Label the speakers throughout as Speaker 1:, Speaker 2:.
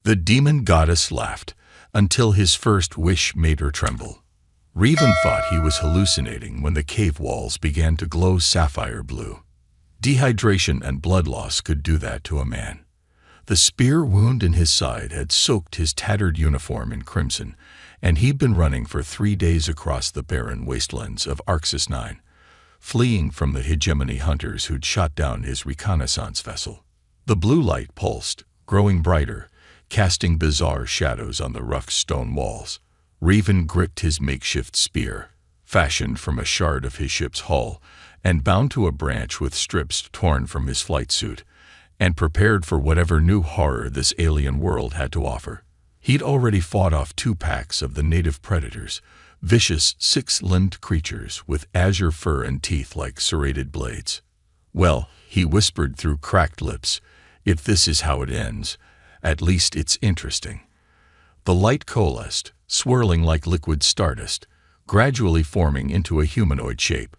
Speaker 1: The demon goddess laughed, until his first wish made her tremble. Revan thought he was hallucinating when the cave walls began to glow sapphire blue. Dehydration and blood loss could do that to a man. The spear wound in his side had soaked his tattered uniform in crimson, and he'd been running for 3 days across the barren wastelands of Arxis 9, fleeing from the hegemony hunters who'd shot down his reconnaissance vessel. The blue light pulsed, growing brighter, casting bizarre shadows on the rough stone walls. Revan gripped his makeshift spear, fashioned from a shard of his ship's hull, and bound to a branch with strips torn from his flight suit, and prepared for whatever new horror this alien world had to offer. He'd already fought off 2 packs of the native predators, vicious 6-limbed creatures with azure fur and teeth like serrated blades. Well, he whispered through cracked lips, if this is how it ends, at least it's interesting. The light coalesced, swirling like liquid stardust, gradually forming into a humanoid shape.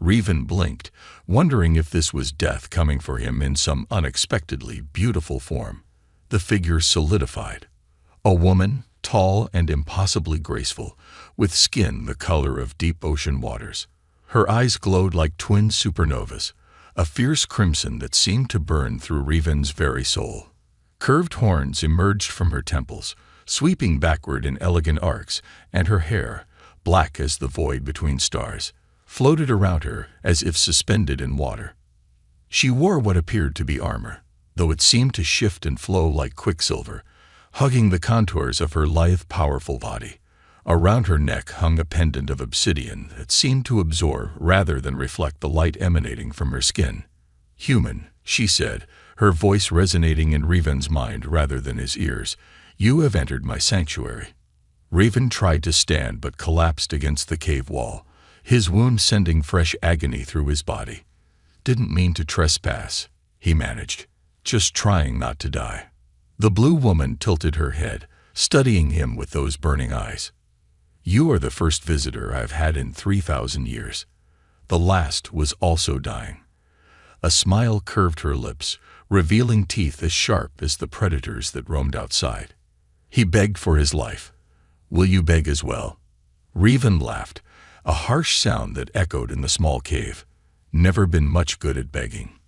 Speaker 1: Revan blinked, wondering if this was death coming for him in some unexpectedly beautiful form. The figure solidified. A woman, tall and impossibly graceful, with skin the color of deep ocean waters. Her eyes glowed like twin supernovas, a fierce crimson that seemed to burn through Revan's very soul. Curved horns emerged from her temples, sweeping backward in elegant arcs, and her hair, black as the void between stars, floated around her as if suspended in water. She wore what appeared to be armor, though it seemed to shift and flow like quicksilver, hugging the contours of her lithe, powerful body. Around her neck hung a pendant of obsidian that seemed to absorb rather than reflect the light emanating from her skin. "Human," she said, her voice resonating in Revan's mind rather than his ears, "you have entered my sanctuary." Revan tried to stand but collapsed against the cave wall, his wound sending fresh agony through his body. "Didn't mean to trespass," he managed, "just trying not to die." The blue woman tilted her head, studying him with those burning eyes. "You are the first visitor I've had in 3,000 years. The last was also dying." A smile curved her lips, revealing teeth as sharp as the predators that roamed outside. He begged for his life. "Will you beg as well?" Revan laughed, a harsh sound that echoed in the small cave. "Never been much good at begging.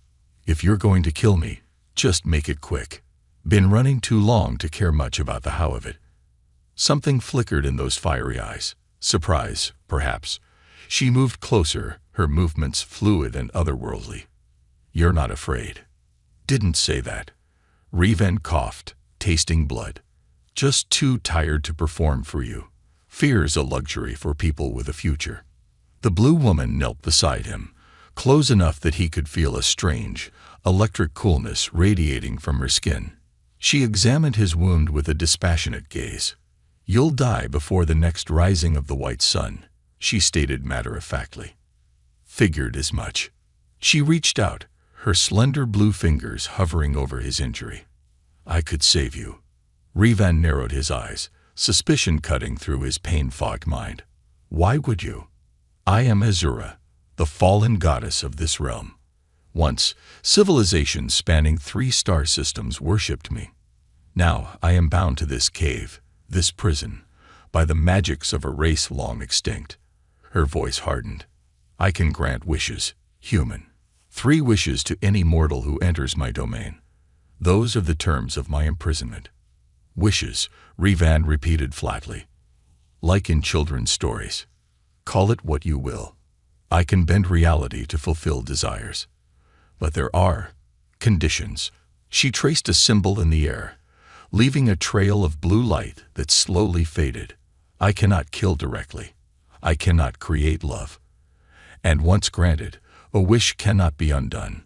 Speaker 1: If you're going to kill me, just make it quick. Been running too long to care much about the how of it." Something flickered in those fiery eyes. Surprise, perhaps. She moved closer, her movements fluid and otherworldly. "You're not afraid." "Didn't say that." Revan coughed, tasting blood. "Just too tired to perform for you. Fear's a luxury for people with a future." The blue woman knelt beside him, close enough that he could feel a strange, electric coolness radiating from her skin. She examined his wound with a dispassionate gaze. "You'll die before the next rising of the white sun," she stated matter-of-factly. "Figured as much." She reached out, her slender blue fingers hovering over his injury. "I could save you." Revan narrowed his eyes, suspicion cutting through his pain-fogged mind. "Why would you?" "I am Azura, the fallen goddess of this realm. Once, civilizations spanning 3 star systems worshipped me. Now I am bound to this cave, this prison, by the magics of a race long extinct." Her voice hardened. "I can grant wishes, human. 3 wishes to any mortal who enters my domain. Those are the terms of my imprisonment." "Wishes," Revan repeated flatly. "Like in children's stories. Call it what you will. I can bend reality to fulfill desires. But there are conditions." She traced a symbol in the air, leaving a trail of blue light that slowly faded. "I cannot kill directly. I cannot create love. And once granted, a wish cannot be undone."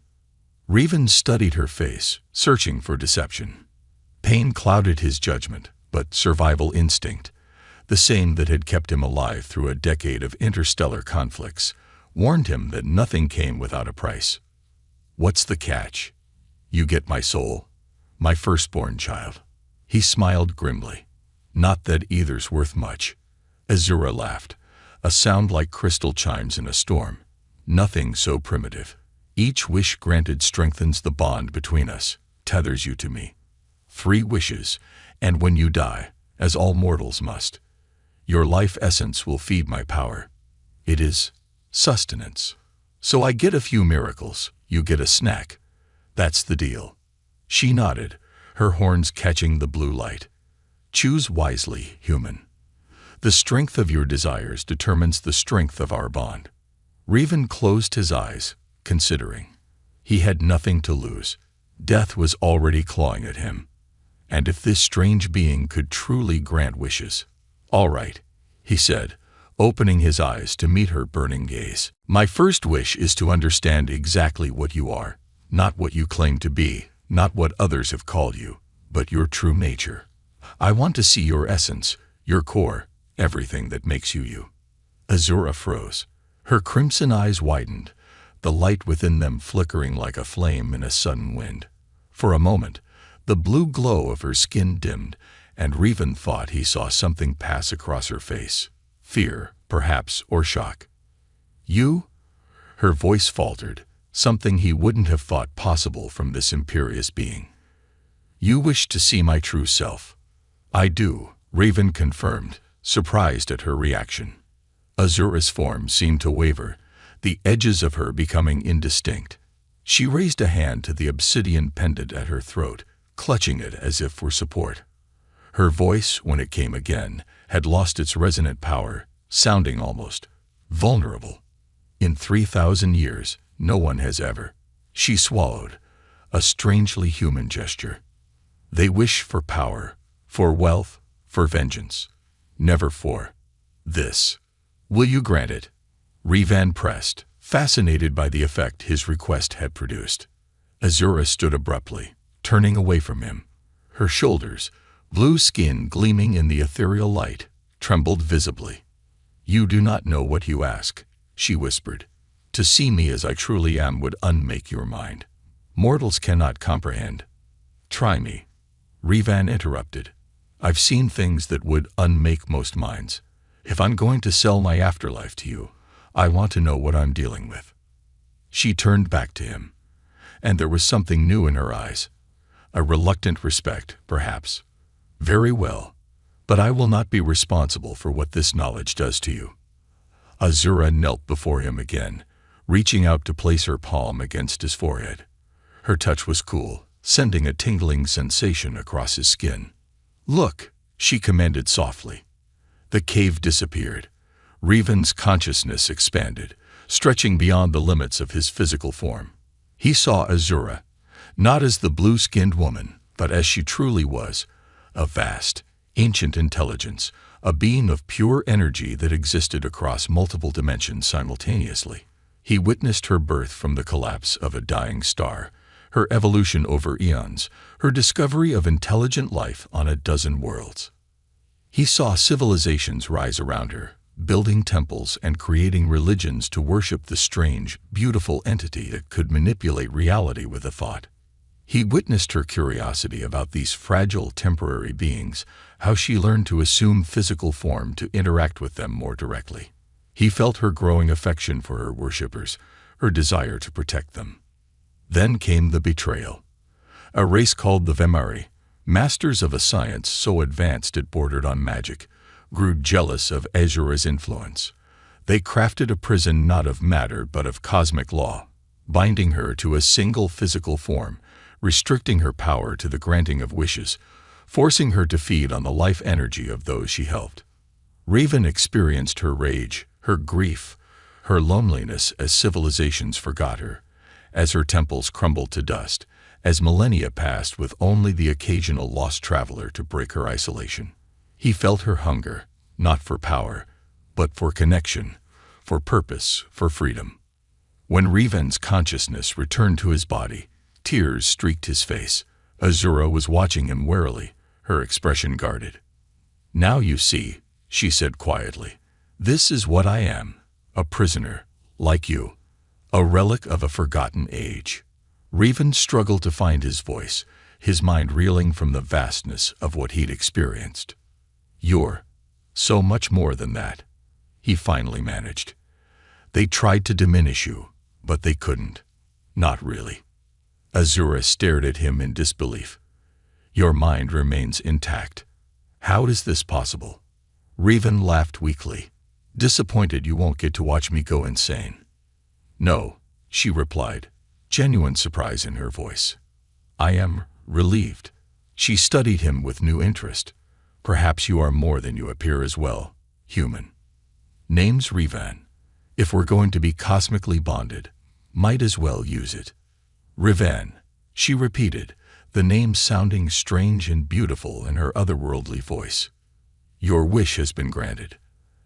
Speaker 1: Revan studied her face, searching for deception. Pain clouded his judgment, but survival instinct, the same that had kept him alive through a decade of interstellar conflicts, warned him that nothing came without a price. "What's the catch?" "You get my soul, my firstborn child." He smiled grimly. "Not that either's worth much." Azura laughed, a sound like crystal chimes in a storm. "Nothing so primitive. Each wish granted strengthens the bond between us, tethers you to me. 3 wishes, and when you die, as all mortals must, your life essence will feed my power. It is sustenance. So I get a few miracles, you get a snack. That's the deal." She nodded, her horns catching the blue light. "Choose wisely, human. The strength of your desires determines the strength of our bond." Revan closed his eyes, considering. He had nothing to lose. Death was already clawing at him. And if this strange being could truly grant wishes. "All right," he said, opening his eyes to meet her burning gaze. "My first wish is to understand exactly what you are, not what you claim to be, not what others have called you, but your true nature. I want to see your essence, your core, everything that makes you you." Azura froze. Her crimson eyes widened, the light within them flickering like a flame in a sudden wind. For a moment, the blue glow of her skin dimmed, and Revan thought he saw something pass across her face. Fear, perhaps, or shock. "You?" Her voice faltered, something he wouldn't have thought possible from this imperious being. "You wish to see my true self." "I do," Revan confirmed, surprised at her reaction. Azura's form seemed to waver, the edges of her becoming indistinct. She raised a hand to the obsidian pendant at her throat, clutching it as if for support. Her voice, when it came again, had lost its resonant power, sounding almost vulnerable. "In 3,000 years, no one has ever." She swallowed, a strangely human gesture. "They wish for power, for wealth, for vengeance. Never for this. Will you grant it?" Revan pressed, fascinated by the effect his request had produced. Azura stood abruptly, turning away from him. Her shoulders, blue skin gleaming in the ethereal light, trembled visibly. "You do not know what you ask," she whispered. "To see me as I truly am would unmake your mind. Mortals cannot comprehend." "Try me," Revan interrupted. "I've seen things that would unmake most minds. If I'm going to sell my afterlife to you, I want to know what I'm dealing with." She turned back to him, and there was something new in her eyes. A reluctant respect, perhaps. "Very well, but I will not be responsible for what this knowledge does to you." Azura knelt before him again, reaching out to place her palm against his forehead. Her touch was cool, sending a tingling sensation across his skin. "Look," she commanded softly. The cave disappeared. Revan's consciousness expanded, stretching beyond the limits of his physical form. He saw Azura, not as the blue-skinned woman, but as she truly was, a vast, ancient intelligence, a being of pure energy that existed across multiple dimensions simultaneously. He witnessed her birth from the collapse of a dying star, her evolution over eons, her discovery of intelligent life on a dozen worlds. He saw civilizations rise around her, building temples and creating religions to worship the strange, beautiful entity that could manipulate reality with a thought. He witnessed her curiosity about these fragile, temporary beings, how she learned to assume physical form to interact with them more directly. He felt her growing affection for her worshippers, her desire to protect them. Then came the betrayal. A race called the Vemari, masters of a science so advanced it bordered on magic, grew jealous of Azura's influence. They crafted a prison not of matter but of cosmic law, binding her to a single physical form, restricting her power to the granting of wishes, forcing her to feed on the life energy of those she helped. Raven experienced her rage, her grief, her loneliness as civilizations forgot her, as her temples crumbled to dust, as millennia passed with only the occasional lost traveler to break her isolation. He felt her hunger, not for power, but for connection, for purpose, for freedom. When Revan's consciousness returned to his body, tears streaked his face. Azura was watching him warily, her expression guarded. "Now you see," she said quietly. "This is what I am, a prisoner, like you, a relic of a forgotten age." Revan struggled to find his voice, his mind reeling from the vastness of what he'd experienced. "You're so much more than that," he finally managed. "They tried to diminish you, but they couldn't. Not really." Azura stared at him in disbelief. Your mind remains intact. How is this possible? Revan laughed weakly. Disappointed you won't get to watch me go insane. No, she replied, genuine surprise in her voice. I am relieved. She studied him with new interest. Perhaps you are more than you appear as well, human. Name's Revan. If we're going to be cosmically bonded, might as well use it. Revan, she repeated, the name sounding strange and beautiful in her otherworldly voice. Your wish has been granted.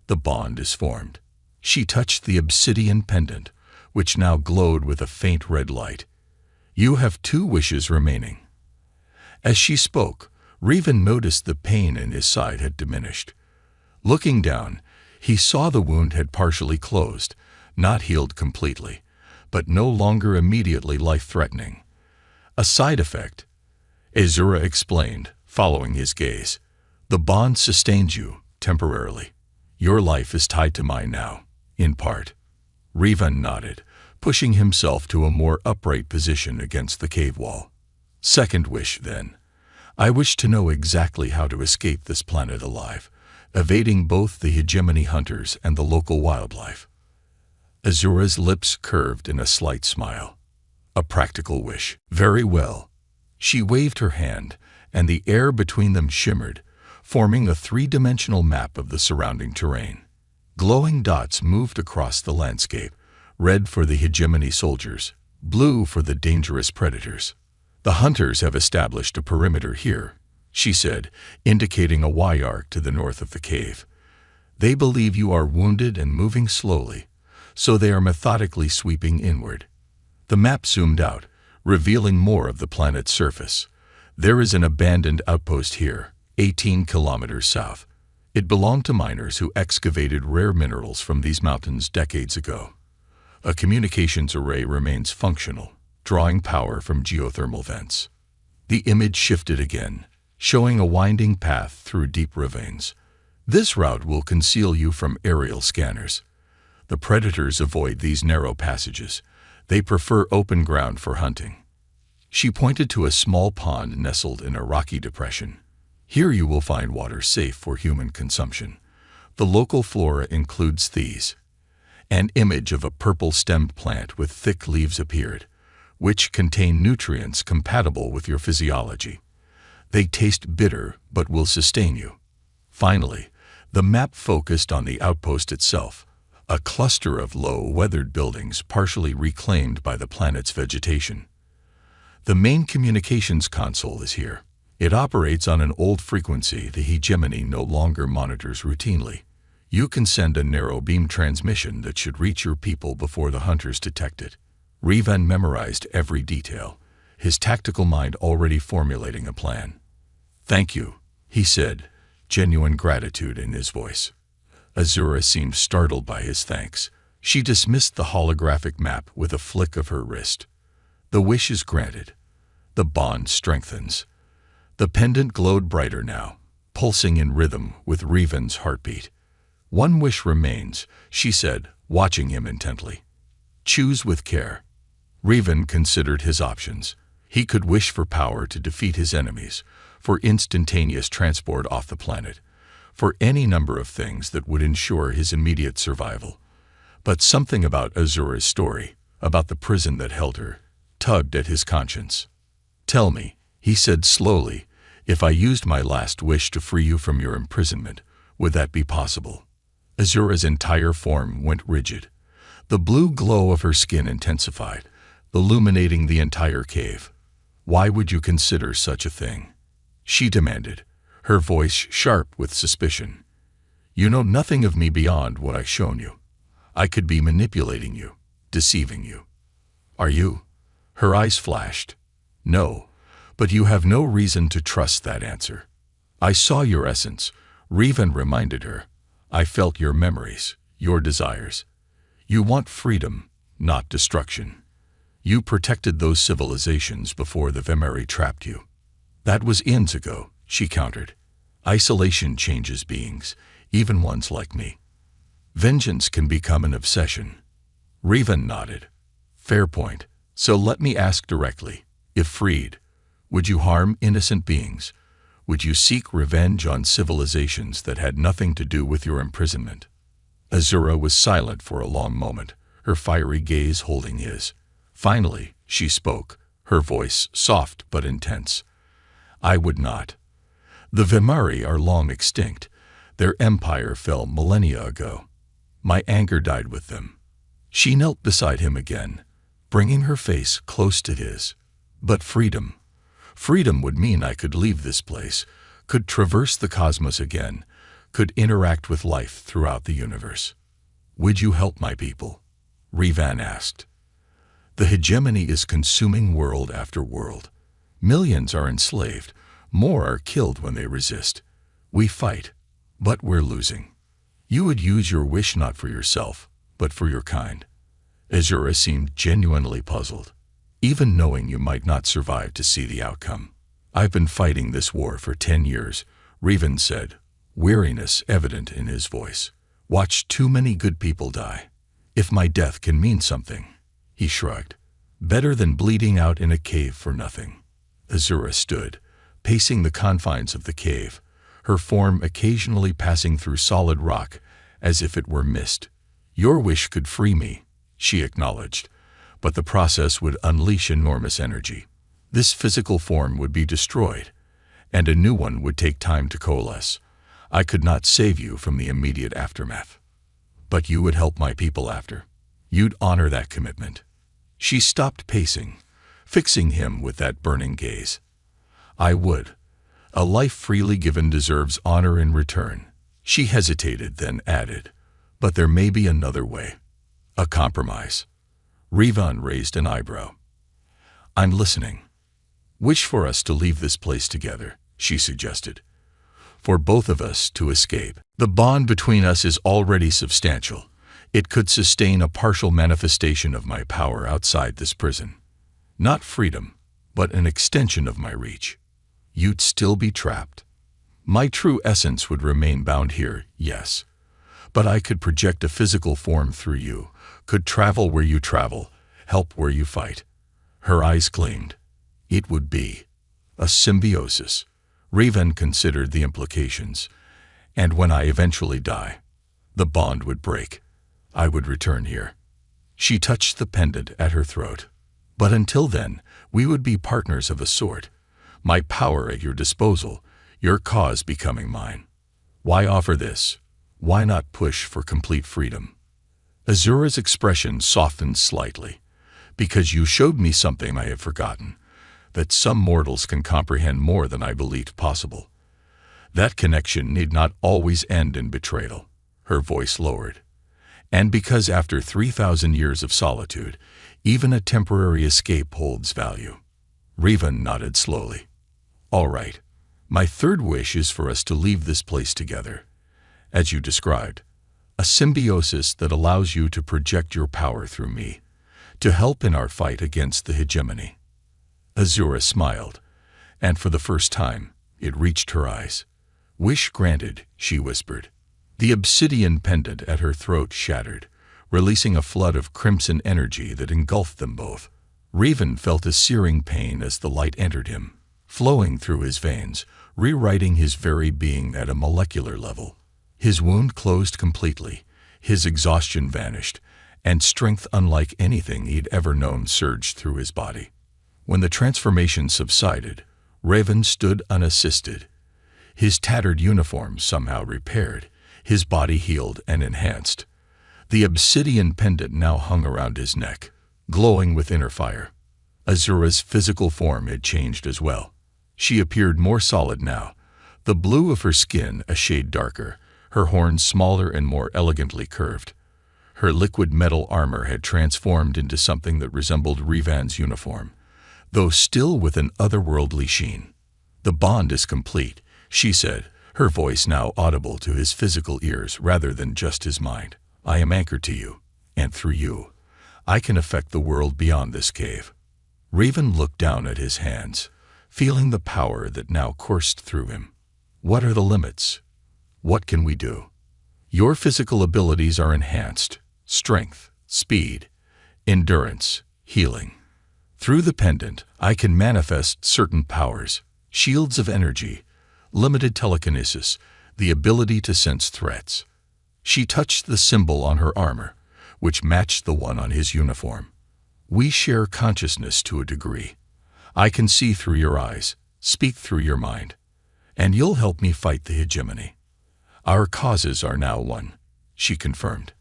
Speaker 1: The bond is formed. She touched the obsidian pendant, which now glowed with a faint red light. You have 2 wishes remaining. As she spoke, Revan noticed the pain in his side had diminished. Looking down, he saw the wound had partially closed, not healed completely, but no longer immediately life-threatening. A side effect, Azura explained, following his gaze. The bond sustains you, temporarily. Your life is tied to mine now, in part. Revan nodded, pushing himself to a more upright position against the cave wall. Second wish, then. I wish to know exactly how to escape this planet alive, evading both the hegemony hunters and the local wildlife. Azura's lips curved in a slight smile. A practical wish. Very well. She waved her hand, and the air between them shimmered, forming a 3-dimensional map of the surrounding terrain. Glowing dots moved across the landscape, red for the hegemony soldiers, blue for the dangerous predators. The hunters have established a perimeter here, she said, indicating a Y-arc to the north of the cave. They believe you are wounded and moving slowly, so they are methodically sweeping inward. The map zoomed out, revealing more of the planet's surface. There is an abandoned outpost here, 18 kilometers south. It belonged to miners who excavated rare minerals from these mountains decades ago. A communications array remains functional, drawing power from geothermal vents. The image shifted again, showing a winding path through deep ravines. This route will conceal you from aerial scanners. The predators avoid these narrow passages. They prefer open ground for hunting. She pointed to a small pond nestled in a rocky depression. Here you will find water safe for human consumption. The local flora includes these. An image of a purple-stemmed plant with thick leaves appeared, which contain nutrients compatible with your physiology. They taste bitter but will sustain you. Finally, the map focused on the outpost itself, a cluster of low, weathered buildings partially reclaimed by the planet's vegetation. The main communications console is here. It operates on an old frequency the hegemony no longer monitors routinely. You can send a narrow beam transmission that should reach your people before the hunters detect it. Revan memorized every detail, his tactical mind already formulating a plan. Thank you, he said, genuine gratitude in his voice. Azura seemed startled by his thanks. She dismissed the holographic map with a flick of her wrist. The wish is granted. The bond strengthens. The pendant glowed brighter now, pulsing in rhythm with Revan's heartbeat. One wish remains, she said, watching him intently. Choose with care. Revan considered his options. He could wish for power to defeat his enemies, for instantaneous transport off the planet, for any number of things that would ensure his immediate survival. But something about Azura's story, about the prison that held her, tugged at his conscience. Tell me, he said slowly, if I used my last wish to free you from your imprisonment, would that be possible? Azura's entire form went rigid. The blue glow of her skin intensified, illuminating the entire cave. Why would you consider such a thing? She demanded, her voice sharp with suspicion. You know nothing of me beyond what I've shown you. I could be manipulating you, deceiving you. Are you? Her eyes flashed. No, but you have no reason to trust that answer. I saw your essence, Revan reminded her. I felt your memories, your desires. You want freedom, not destruction. You protected those civilizations before the Vemeri trapped you. That was eons ago, she countered. Isolation changes beings, even ones like me. Vengeance can become an obsession. Revan nodded. Fair point. So let me ask directly. If freed, Would you harm innocent beings? Would you seek revenge on civilizations that had nothing to do with your imprisonment? Azura was silent for a long moment, her fiery gaze holding his. Finally, she spoke, her voice soft but intense. I would not. The Vimari are long extinct. Their empire fell millennia ago. My anger died with them. She knelt beside him again, bringing her face close to his. But freedom. Freedom would mean I could leave this place, could traverse the cosmos again, could interact with life throughout the universe. Would you help my people? Revan asked. The hegemony is consuming world after world. Millions are enslaved. More are killed when they resist. We fight, but we're losing. You would use your wish not for yourself, but for your kind. Azura seemed genuinely puzzled, even knowing you might not survive to see the outcome. I've been fighting this war for 10 years, Revan said, weariness evident in his voice. Watched too many good people die. If my death can mean something, he shrugged. Better than bleeding out in a cave for nothing. Azura stood, pacing the confines of the cave, her form occasionally passing through solid rock as if it were mist. Your wish could free me, she acknowledged, but the process would unleash enormous energy. This physical form would be destroyed, and a new one would take time to coalesce. I could not save you from the immediate aftermath. But you would help my people after. You'd honor that commitment. She stopped pacing, fixing him with that burning gaze. I would. A life freely given deserves honor in return. She hesitated, then added, but there may be another way. A compromise. Revan raised an eyebrow. I'm listening. Wish for us to leave this place together, she suggested. For both of us to escape. The bond between us is already substantial. It could sustain a partial manifestation of my power outside this prison. Not freedom, but an extension of my reach. You'd still be trapped. My true essence would remain bound here, yes. But I could project a physical form through you, could travel where you travel, help where you fight. Her eyes gleamed. It would be a symbiosis. Revan considered the implications. And when I eventually die, the bond would break. I would return here. She touched the pendant at her throat. But until then, we would be partners of a sort. My power at your disposal, your cause becoming mine. Why offer this? Why not push for complete freedom? Azura's expression softened slightly. Because you showed me something I have forgotten, that some mortals can comprehend more than I believed possible. That connection need not always end in betrayal. Her voice lowered. And because after 3,000 years of solitude, even a temporary escape holds value. Revan nodded slowly. All right. My third wish is for us to leave this place together. As you described, a symbiosis that allows you to project your power through me, to help in our fight against the hegemony. Azura smiled, and for the first time, it reached her eyes. Wish granted, she whispered. The obsidian pendant at her throat shattered, releasing a flood of crimson energy that engulfed them both. Revan felt a searing pain as the light entered him, flowing through his veins, rewriting his very being at a molecular level. His wound closed completely, his exhaustion vanished, and strength unlike anything he'd ever known surged through his body. When the transformation subsided, Revan stood unassisted, his tattered uniform somehow repaired, his body healed and enhanced. The obsidian pendant now hung around his neck, glowing with inner fire. Azura's physical form had changed as well. She appeared more solid now, the blue of her skin a shade darker, her horns smaller and more elegantly curved. Her liquid metal armor had transformed into something that resembled Revan's uniform, though still with an otherworldly sheen. The bond is complete, she said, her voice now audible to his physical ears rather than just his mind. I am anchored to you, and through you, I can affect the world beyond this cave. Revan looked down at his hands, feeling the power that now coursed through him. What are the limits? What can we do? Your physical abilities are enhanced. Strength, speed, endurance, healing. Through the pendant, I can manifest certain powers, shields of energy, limited telekinesis, the ability to sense threats. She touched the symbol on her armor, which matched the one on his uniform. We share consciousness to a degree. I can see through your eyes, speak through your mind, and you'll help me fight the hegemony. Our causes are now one, she confirmed.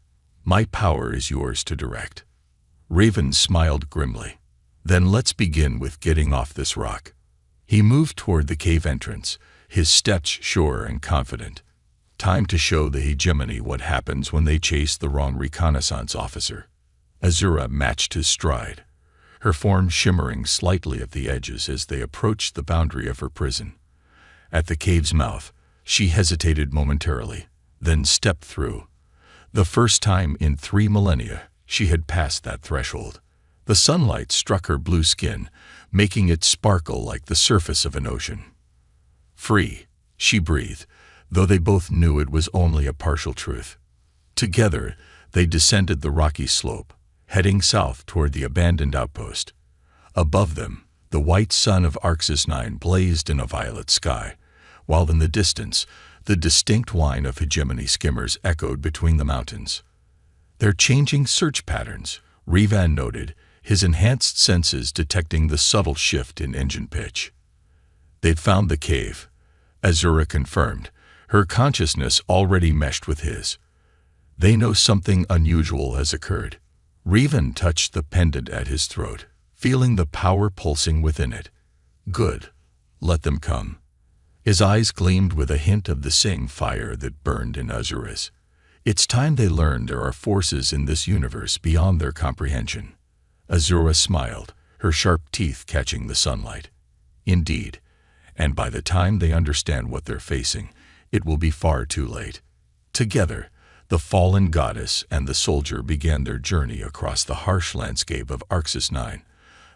Speaker 1: My power is yours to direct. Raven smiled grimly. Then let's begin with getting off this rock. He moved toward the cave entrance, his steps sure and confident. Time to show the hegemony what happens when they chase the wrong reconnaissance officer. Azura matched his stride, her form shimmering slightly at the edges as they approached the boundary of her prison. At the cave's mouth, she hesitated momentarily, then stepped through. The first time in 3 millennia she had passed that threshold. The sunlight struck her blue skin, making it sparkle like the surface of an ocean. Free, she breathed, though they both knew it was only a partial truth. Together, they descended the rocky slope, heading south toward the abandoned outpost. Above them, the white sun of Arxis 9 blazed in a violet sky, while in the distance, the distinct whine of hegemony skimmers echoed between the mountains. Their changing search patterns, Revan noted, his enhanced senses detecting the subtle shift in engine pitch. They'd found the cave, Azura confirmed, her consciousness already meshed with his. They know something unusual has occurred. Revan touched the pendant at his throat, feeling the power pulsing within it. Good. Let them come. His eyes gleamed with a hint of the same fire that burned in Azura's. It's time they learned there are forces in this universe beyond their comprehension. Azura smiled, her sharp teeth catching the sunlight. Indeed, and by the time they understand what they're facing, it will be far too late. Together, the fallen goddess and the soldier began their journey across the harsh landscape of Arxis 9,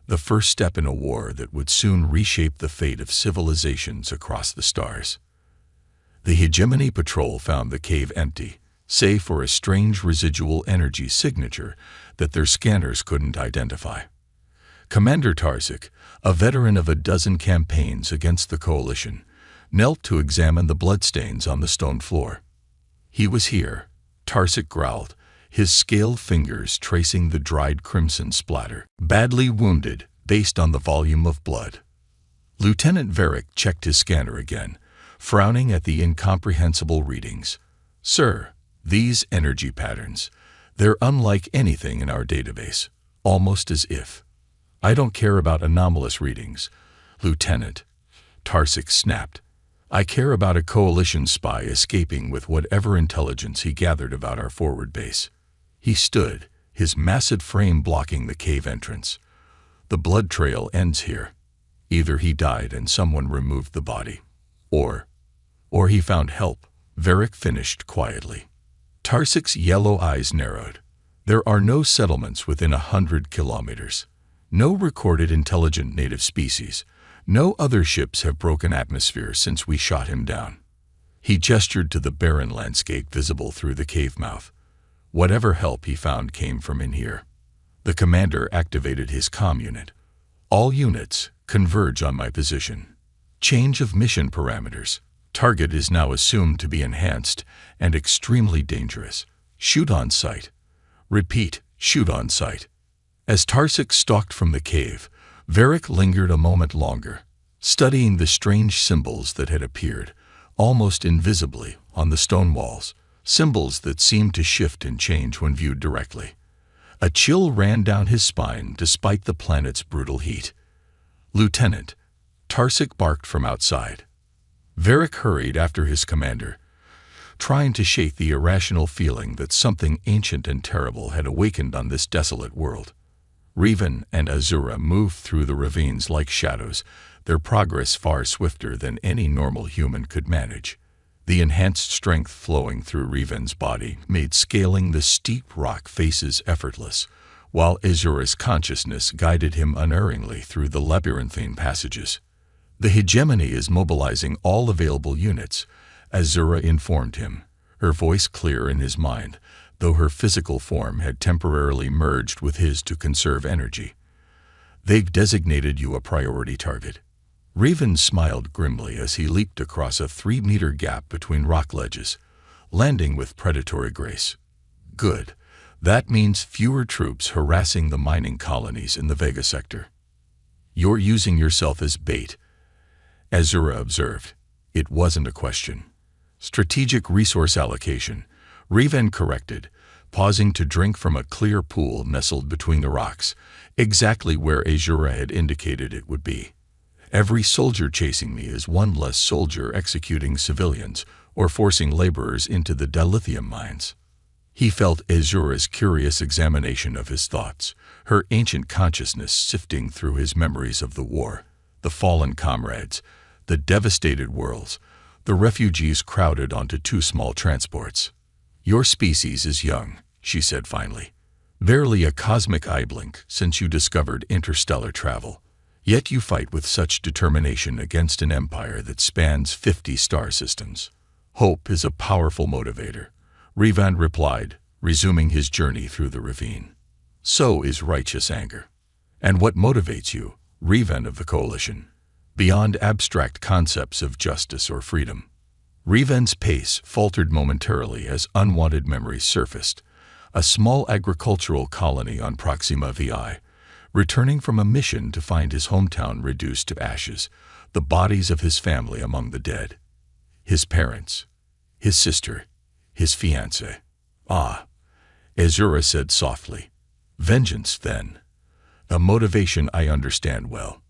Speaker 1: the first step in a war that would soon reshape the fate of civilizations across the stars. The Hegemony Patrol found the cave empty, save for a strange residual energy signature that their scanners couldn't identify. Commander Tarsik, a veteran of a dozen campaigns against the Coalition, knelt to examine the bloodstains on the stone floor. He was here, Tarsik growled, his scaled fingers tracing the dried crimson splatter. Badly wounded, based on the volume of blood. Lieutenant Varric checked his scanner again, frowning at the incomprehensible readings. Sir, these energy patterns, they're unlike anything in our database, almost as if. I don't care about anomalous readings, Lieutenant, Tarsik snapped. I care about a Coalition spy escaping with whatever intelligence he gathered about our forward base. He stood, his massive frame blocking the cave entrance. The blood trail ends here. Either he died and someone removed the body, or he found help, Varric finished quietly. Tarsik's yellow eyes narrowed. There are no settlements within 100 kilometers. No recorded intelligent native species. No other ships have broken atmosphere since we shot him down. He gestured to the barren landscape visible through the cave mouth. Whatever help he found came from in here. The commander activated his comm unit. All units, converge on my position. Change of mission parameters. Target is now assumed to be enhanced and extremely dangerous. Shoot on sight. Repeat, shoot on sight. As Tarsik stalked from the cave, Varric lingered a moment longer, studying the strange symbols that had appeared, almost invisibly, on the stone walls, symbols that seemed to shift and change when viewed directly. A chill ran down his spine despite the planet's brutal heat. Lieutenant, Tarsik barked from outside. Varric hurried after his commander, trying to shake the irrational feeling that something ancient and terrible had awakened on this desolate world. Revan and Azura moved through the ravines like shadows, their progress far swifter than any normal human could manage. The enhanced strength flowing through Revan's body made scaling the steep rock faces effortless, while Azura's consciousness guided him unerringly through the labyrinthine passages. The hegemony is mobilizing all available units, Azura informed him, her voice clear in his mind, though her physical form had temporarily merged with his to conserve energy. They've designated you a priority target." Revan smiled grimly as he leaped across a 3-meter gap between rock ledges, landing with predatory grace. "Good. That means fewer troops harassing the mining colonies in the Vega sector." "You're using yourself as bait," Azura observed. It wasn't a question. "Strategic resource allocation," Revan corrected, pausing to drink from a clear pool nestled between the rocks, exactly where Azura had indicated it would be. "Every soldier chasing me is one less soldier executing civilians or forcing laborers into the dilithium mines." He felt Azura's curious examination of his thoughts, her ancient consciousness sifting through his memories of the war, the fallen comrades, the devastated worlds, the refugees crowded onto 2 small transports. "Your species is young," she said finally. "Barely a cosmic eye blink since you discovered interstellar travel. Yet you fight with such determination against an empire that spans 50 star systems." "Hope is a powerful motivator," Revan replied, resuming his journey through the ravine. "So is righteous anger." "And what motivates you, Revan of the Coalition, beyond abstract concepts of justice or freedom?" Revan's pace faltered momentarily as unwanted memories surfaced. A small agricultural colony on Proxima VI, returning from a mission to find his hometown reduced to ashes, the bodies of his family among the dead. His parents, his sister, his fiancée. "Ah," Azura said softly. "Vengeance, then. A motivation I understand well."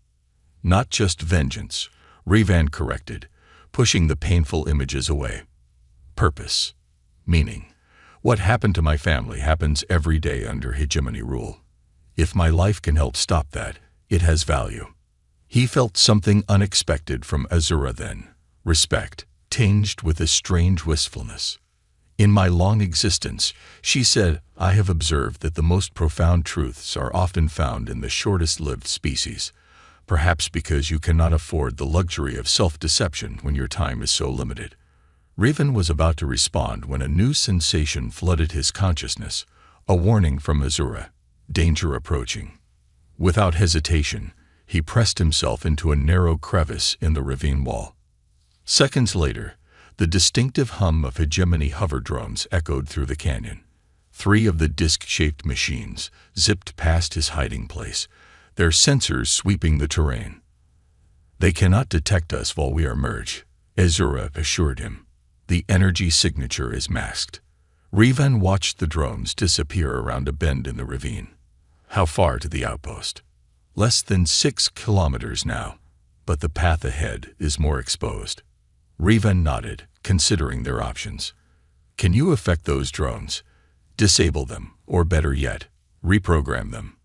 Speaker 1: "Not just vengeance," Revan corrected, pushing the painful images away. "Purpose. Meaning. What happened to my family happens every day under hegemony rule. If my life can help stop that, it has value." He felt something unexpected from Azura then, respect, tinged with a strange wistfulness. "In my long existence," she said, "I have observed that the most profound truths are often found in the shortest-lived species, perhaps because you cannot afford the luxury of self-deception when your time is so limited." Revan was about to respond when a new sensation flooded his consciousness, a warning from Azura, danger approaching. Without hesitation, he pressed himself into a narrow crevice in the ravine wall. Seconds later, the distinctive hum of hegemony hoverdrones echoed through the canyon. 3 of the disc-shaped machines zipped past his hiding place, their sensors sweeping the terrain. "They cannot detect us while we are merged," Azura assured him. "The energy signature is masked." Revan watched the drones disappear around a bend in the ravine. "How far to the outpost?" "Less than 6 kilometers now, but the path ahead is more exposed." Revan nodded, considering their options. "Can you affect those drones? Disable them, or better yet, reprogram them?"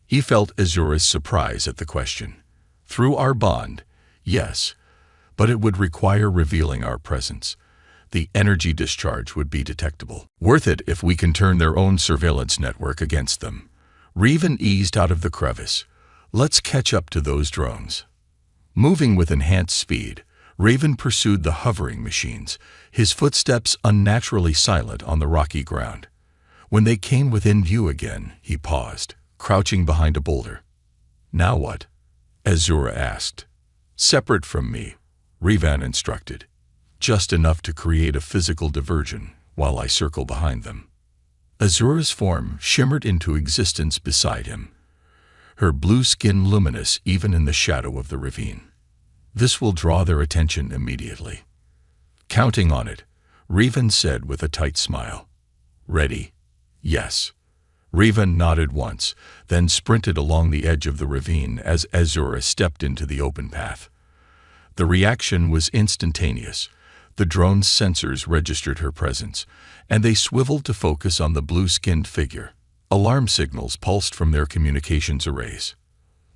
Speaker 1: He felt Azura's surprise at the question. "Through our bond, yes, but it would require revealing our presence. The energy discharge would be detectable." "Worth it if we can turn their own surveillance network against them." Revan eased out of the crevice. "Let's catch up to those drones." Moving with enhanced speed, Revan pursued the hovering machines, his footsteps unnaturally silent on the rocky ground. When they came within view again, he paused, crouching behind a boulder. "Now what?" Azura asked. "Separate from me," Revan instructed. "Just enough to create a physical diversion while I circle behind them." Azura's form shimmered into existence beside him, her blue skin luminous even in the shadow of the ravine. "This will draw their attention immediately." "Counting on it," Revan said with a tight smile. "Ready?" "Yes." Revan nodded once, then sprinted along the edge of the ravine as Azura stepped into the open path. The reaction was instantaneous. The drone's sensors registered her presence, and they swiveled to focus on the blue-skinned figure. Alarm signals pulsed from their communications arrays.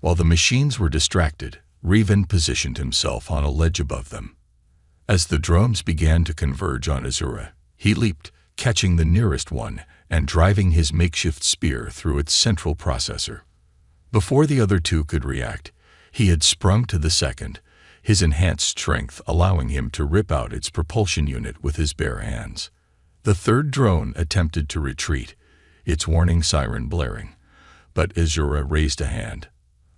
Speaker 1: While the machines were distracted, Revan positioned himself on a ledge above them. As the drones began to converge on Azura, he leaped, catching the nearest one and driving his makeshift spear through its central processor. Before the other 2 could react, he had sprung to the second, his enhanced strength allowing him to rip out its propulsion unit with his bare hands. The 3rd drone attempted to retreat, its warning siren blaring, but Azura raised a hand.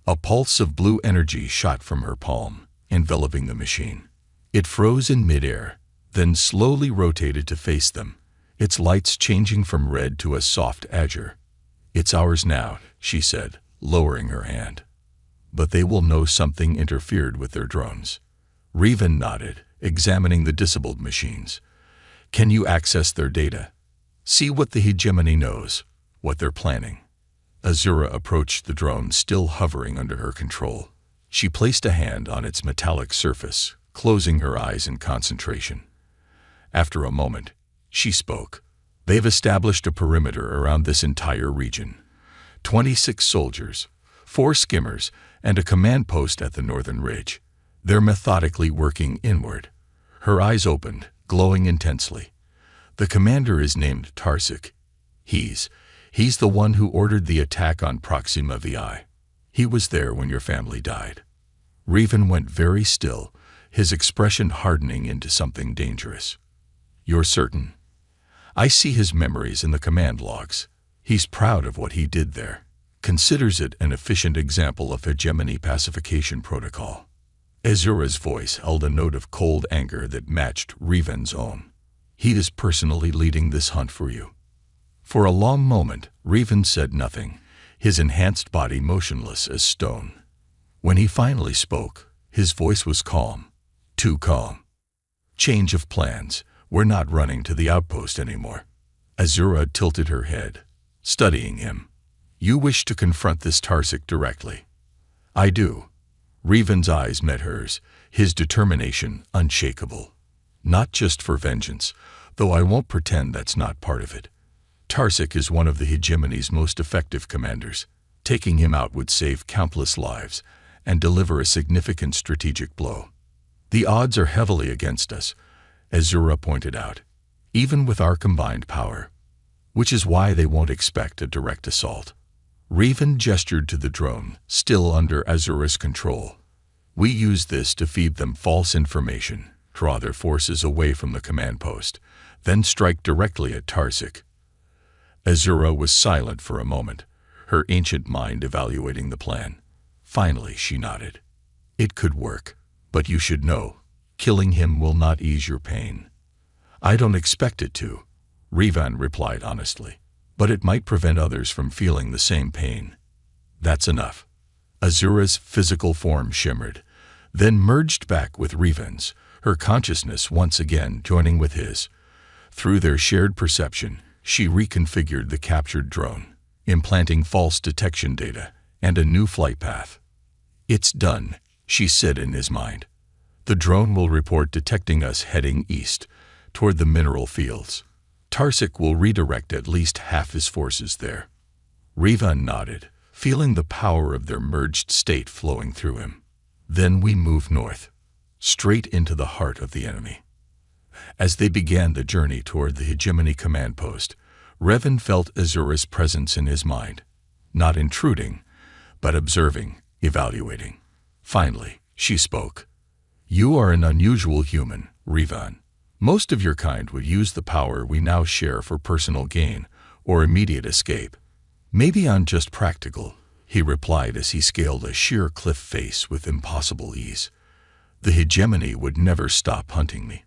Speaker 1: A pulse of blue energy shot from her palm, enveloping the machine. It froze in midair, then slowly rotated to face them, its lights changing from red to a soft azure. "It's ours now," she said, lowering her hand. "But they will know something interfered with their drones." Revan nodded, examining the disabled machines. "Can you access their data? See what the hegemony knows, what they're planning." Azura approached the drone, still hovering under her control. She placed a hand on its metallic surface, closing her eyes in concentration. After a moment, she spoke. "They've established a perimeter around this entire region. 26 soldiers, 4 skimmers, and a command post at the northern ridge. They're methodically working inward." Her eyes opened, glowing intensely. "The commander is named Tarsik. He's the one who ordered the attack on Proxima VI. He was there when your family died." Revan went very still, his expression hardening into something dangerous. "You're certain?" "I see his memories in the command logs. He's proud of what he did there. Considers it an efficient example of hegemony pacification protocol." Azura's voice held a note of cold anger that matched Revan's own. "He is personally leading this hunt for you." For a long moment, Revan said nothing, his enhanced body motionless as stone. When he finally spoke, his voice was calm. Too calm. "Change of plans. We're not running to the outpost anymore." Azura tilted her head, studying him. "You wish to confront this Tarsik directly." "I do." Revan's eyes met hers, his determination unshakable. "Not just for vengeance, though I won't pretend that's not part of it. Tarsik is one of the hegemony's most effective commanders. Taking him out would save countless lives and deliver a significant strategic blow. The odds are heavily against us," Azura pointed out, "even with our combined power. Which is why they won't expect a direct assault." Revan gestured to the drone, still under Azura's control. "We use this to feed them false information, draw their forces away from the command post, then strike directly at Tarsik." Azura was silent for a moment, her ancient mind evaluating the plan. Finally, she nodded. "It could work, but you should know, killing him will not ease your pain." "I don't expect it to," Revan replied honestly, "but it might prevent others from feeling the same pain." "That's enough." Azura's physical form shimmered, then merged back with Revan's, her consciousness once again joining with his. Through their shared perception, she reconfigured the captured drone, implanting false detection data and a new flight path. "It's done," she said in his mind. "The drone will report detecting us heading east, toward the mineral fields. Tarsik will redirect at least half his forces there." Revan nodded, feeling the power of their merged state flowing through him. "Then we move north, straight into the heart of the enemy." As they began the journey toward the hegemony command post, Revan felt Azura's presence in his mind, not intruding, but observing, evaluating. Finally, she spoke. "You are an unusual human, Revan. Most of your kind would use the power we now share for personal gain or immediate escape. Maybe I'm just practical," he replied as he scaled a sheer cliff face with impossible ease. "The hegemony would never stop hunting me.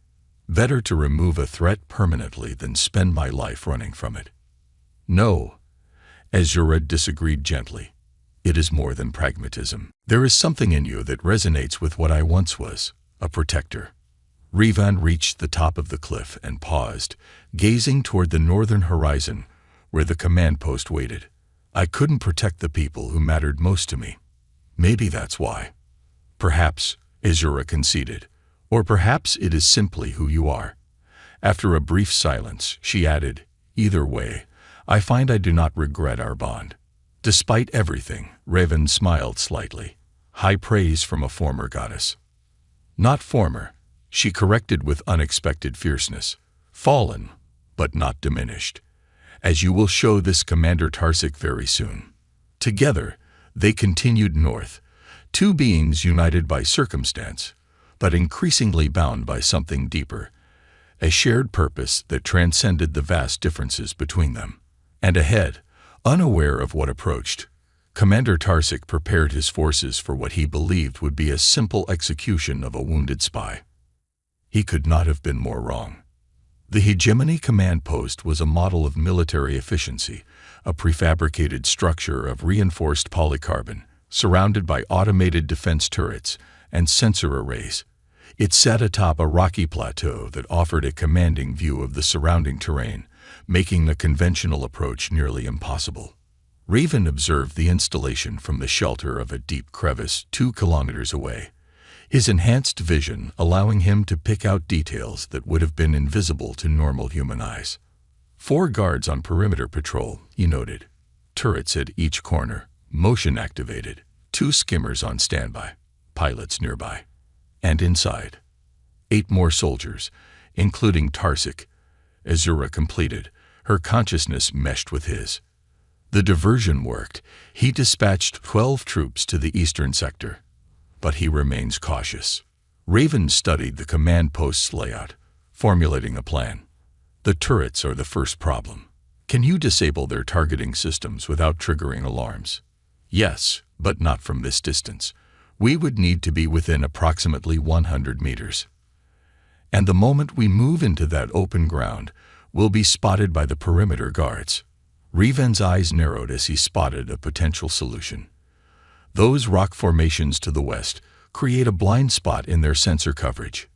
Speaker 1: Better to remove a threat permanently than spend my life running from it." "No," Azura disagreed gently. "It is more than pragmatism. There is something in you that resonates with what I once was, a protector." Revan reached the top of the cliff and paused, gazing toward the northern horizon where the command post waited. "I couldn't protect the people who mattered most to me. Maybe that's why." "Perhaps," Azura conceded, "or perhaps it is simply who you are." After a brief silence, she added, "Either way, I find I do not regret our bond." Despite everything, Revan smiled slightly. High praise from a former goddess. "Not former," she corrected with unexpected fierceness. "Fallen, but not diminished, as you will show this Commander Tarsik very soon." Together, they continued north, two beings united by circumstance, but increasingly bound by something deeper, a shared purpose that transcended the vast differences between them. And ahead, unaware of what approached, Commander Tarsik prepared his forces for what he believed would be a simple execution of a wounded spy. He could not have been more wrong. The Hegemony Command Post was a model of military efficiency, a prefabricated structure of reinforced polycarbon, surrounded by automated defense turrets and sensor arrays. It sat atop a rocky plateau that offered a commanding view of the surrounding terrain, making the conventional approach nearly impossible. Raven observed the installation from the shelter of a deep crevice 2 kilometers away, his enhanced vision allowing him to pick out details that would have been invisible to normal human eyes. 4 guards on perimeter patrol, he noted. Turrets at each corner, motion activated. 2 skimmers on standby, pilots nearby. And inside, 8 more soldiers, including Tarsik. Azura completed, her consciousness meshed with his. The diversion worked. He dispatched 12 troops to the eastern sector. But he remains cautious. Raven studied the command post's layout, formulating a plan. The turrets are the first problem. Can you disable their targeting systems without triggering alarms? Yes, but not from this distance. We would need to be within approximately 100 meters. And the moment we move into that open ground, we'll be spotted by the perimeter guards. Raven's eyes narrowed as he spotted a potential solution. Those rock formations to the west create a blind spot in their sensor coverage.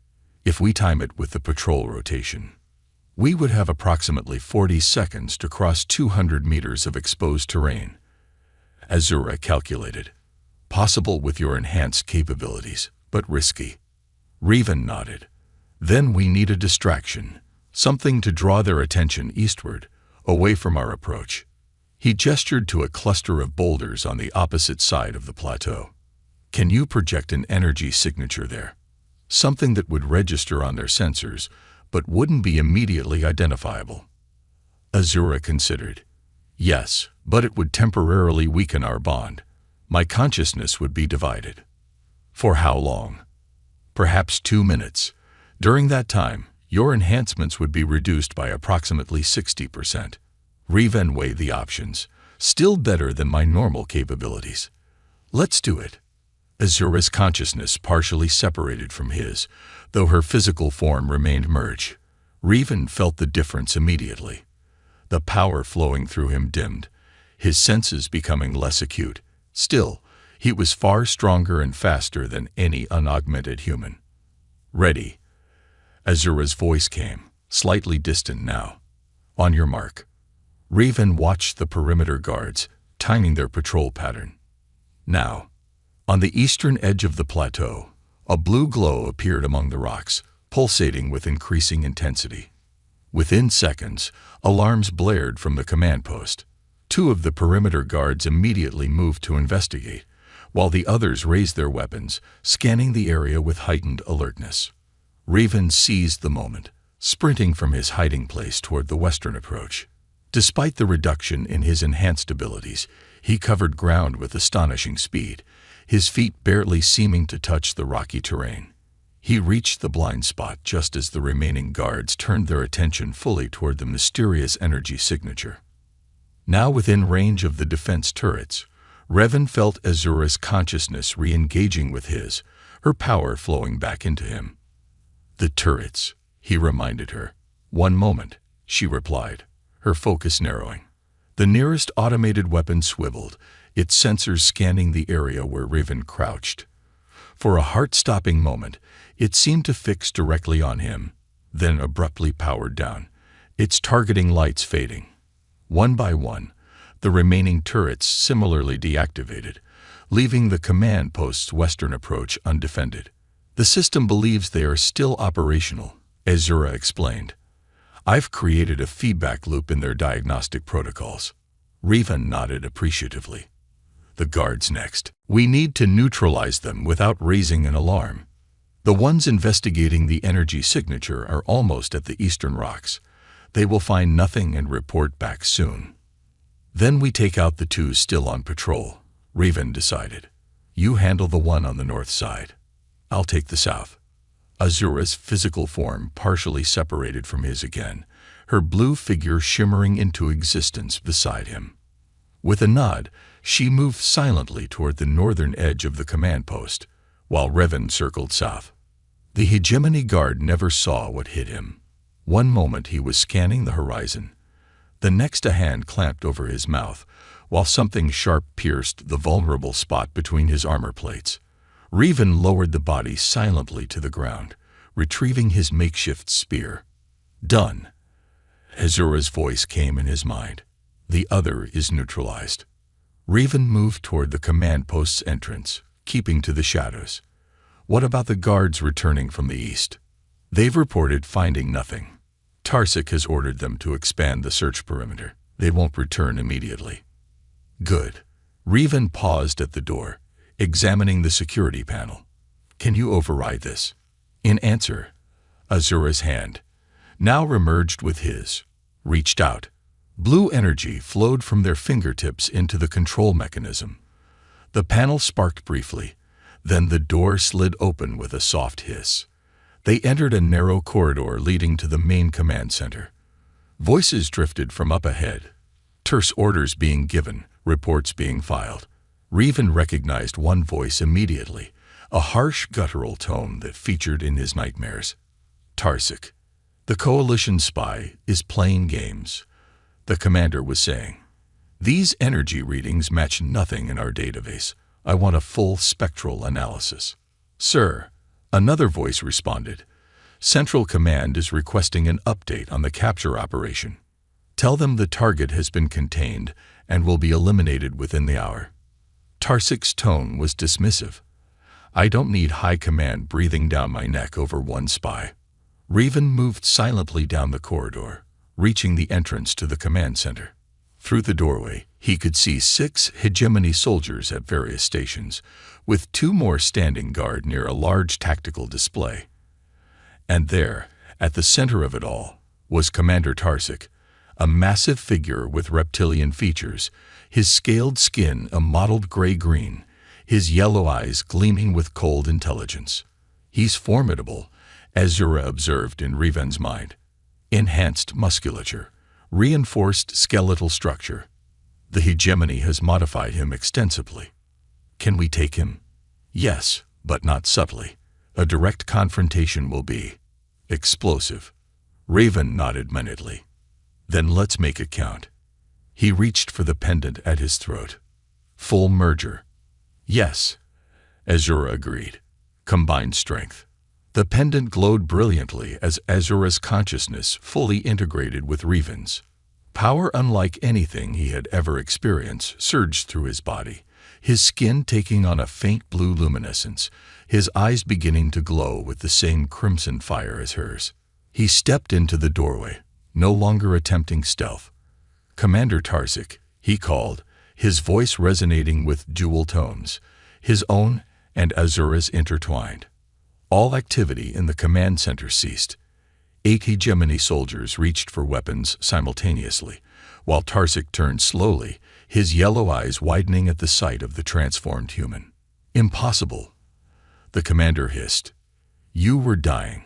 Speaker 1: If we time it with the patrol rotation, we would have approximately 40 seconds to cross 200 meters of exposed terrain. Azura calculated. Possible with your enhanced capabilities, but risky. Raven nodded. Then we need a distraction, something to draw their attention eastward, away from our approach. He gestured to a cluster of boulders on the opposite side of the plateau. Can you project an energy signature there? Something that would register on their sensors, but wouldn't be immediately identifiable. Azura considered. Yes, but it would temporarily weaken our bond. My consciousness would be divided. For how long? Perhaps 2 minutes. During that time, your enhancements would be reduced by approximately 60%. Raven weighed the options. Still better than my normal capabilities. Let's do it. Azura's consciousness partially separated from his, though her physical form remained merged. Raven felt the difference immediately. The power flowing through him dimmed, his senses becoming less acute. Still, he was far stronger and faster than any unaugmented human. Ready. Azura's voice came, slightly distant now. On your mark. Raven watched the perimeter guards, timing their patrol pattern. Now, on the eastern edge of the plateau, a blue glow appeared among the rocks, pulsating with increasing intensity. Within seconds, alarms blared from the command post. 2 of the perimeter guards immediately moved to investigate, while the others raised their weapons, scanning the area with heightened alertness. Raven seized the moment, sprinting from his hiding place toward the western approach. Despite the reduction in his enhanced abilities, he covered ground with astonishing speed, his feet barely seeming to touch the rocky terrain. He reached the blind spot just as the remaining guards turned their attention fully toward the mysterious energy signature. Now within range of the defense turrets, Raven felt Azura's consciousness re-engaging with his, her power flowing back into him. The turrets, he reminded her. 1 moment, she replied, her focus narrowing. The nearest automated weapon swiveled, its sensors scanning the area where Raven crouched. For a heart-stopping moment, it seemed to fix directly on him, then abruptly powered down, its targeting lights fading. One by one, the remaining turrets similarly deactivated, leaving the command post's western approach undefended. The system believes they are still operational, Azura explained. I've created a feedback loop in their diagnostic protocols. Raven nodded appreciatively. The guards next. We need to neutralize them without raising an alarm. The ones investigating the energy signature are almost at the eastern rocks. They will find nothing and report back soon. Then we take out the 2 still on patrol, Raven decided. You handle the one on the north side. I'll take the south. Azura's physical form partially separated from his again, her blue figure shimmering into existence beside him. With a nod, she moved silently toward the northern edge of the command post, while Revan circled south. The hegemony guard never saw what hit him. One moment he was scanning the horizon. The next a hand clamped over his mouth, while something sharp pierced the vulnerable spot between his armor plates. Revan lowered the body silently to the ground, retrieving his makeshift spear. "Done." Azura's voice came in his mind. "The other is neutralized." Revan moved toward the command post's entrance, keeping to the shadows. "What about the guards returning from the east?" "They've reported finding nothing. Tarsik has ordered them to expand the search perimeter. They won't return immediately." "Good." Revan paused at the door, examining the security panel. "Can you override this?" In answer, Azura's hand, now remerged with his, reached out. Blue energy flowed from their fingertips into the control mechanism. The panel sparked briefly, then the door slid open with a soft hiss. They entered a narrow corridor leading to the main command center. Voices drifted from up ahead, terse orders being given, reports being filed. Revan recognized one voice immediately, a harsh guttural tone that featured in his nightmares. "Tarsik, the Coalition spy, is playing games," the commander was saying. "These energy readings match nothing in our database. I want a full spectral analysis." "Sir," another voice responded, "Central Command is requesting an update on the capture operation. Tell them the target has been contained and will be eliminated within the hour." Tarsik's tone was dismissive. "I don't need High Command breathing down my neck over one spy." Revan moved silently down the corridor, reaching the entrance to the command center. Through the doorway, he could see 6 hegemony soldiers at various stations, with 2 more standing guard near a large tactical display. And there, at the center of it all, was Commander Tarsik, a massive figure with reptilian features, his scaled skin a mottled gray-green, his yellow eyes gleaming with cold intelligence. "He's formidable," Azura observed in Revan's mind. "Enhanced musculature, reinforced skeletal structure. The hegemony has modified him extensively." "Can we take him?" "Yes, but not subtly. A direct confrontation will be explosive." Revan nodded minutely. "Then let's make it count." He reached for the pendant at his throat. "Full merger." "Yes," Azura agreed. "Combined strength." The pendant glowed brilliantly as Azura's consciousness fully integrated with Revan's. Power unlike anything he had ever experienced surged through his body, his skin taking on a faint blue luminescence, his eyes beginning to glow with the same crimson fire as hers. He stepped into the doorway, no longer attempting stealth. "Commander Tarsik," he called, his voice resonating with dual tones, his own and Azura's intertwined. All activity in the command center ceased. 8 hegemony soldiers reached for weapons simultaneously, while Tarsik turned slowly, his yellow eyes widening at the sight of the transformed human. "Impossible," the commander hissed. "You were dying,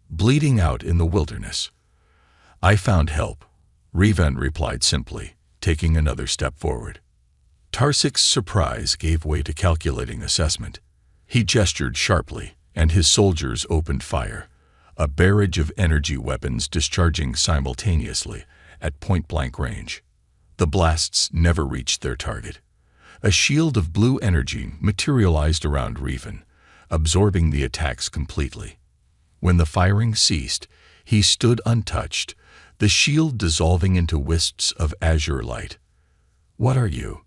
Speaker 1: bleeding out in the wilderness." "I found help," Revan replied simply, taking another step forward. Tarsik's surprise gave way to calculating assessment. He gestured sharply, and his soldiers opened fire, a barrage of energy weapons discharging simultaneously at point-blank range. The blasts never reached their target. A shield of blue energy materialized around Revan, absorbing the attacks completely. When the firing ceased, he stood untouched, the shield dissolving into wisps of azure light. "What are you?"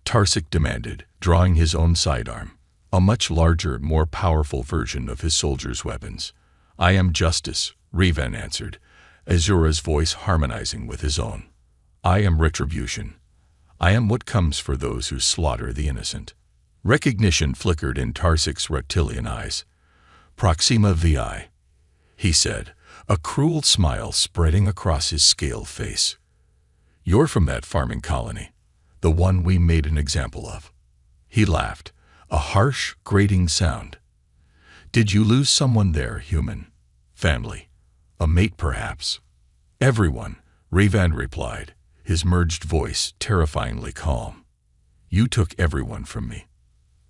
Speaker 1: Tarsik demanded, drawing his own sidearm, a much larger, more powerful version of his soldiers' weapons. "I am justice," Revan answered, Azura's voice harmonizing with his own. "I am retribution. I am what comes for those who slaughter the innocent." Recognition flickered in Tarsik's reptilian eyes. "Proxima Vi," he said, a cruel smile spreading across his scaled face. "You're from that farming colony, the one we made an example of." He laughed, a harsh, grating sound. "Did you lose someone there, human? Family? A mate, perhaps?" "Everyone," Revan replied, his merged voice terrifyingly calm. "You took everyone from me."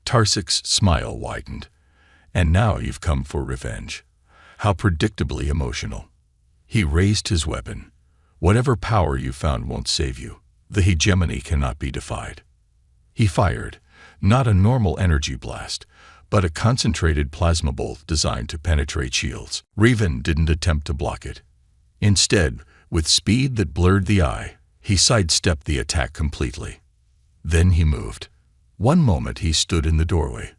Speaker 1: Tarsik's smile widened. "And now you've come for revenge." How predictably emotional. He raised his weapon. "Whatever power you found won't save you. The hegemony cannot be defied." He fired, not a normal energy blast, but a concentrated plasma bolt designed to penetrate shields. Revan didn't attempt to block it. Instead, with speed that blurred the eye, he sidestepped the attack completely. Then he moved. One moment he stood in the doorway.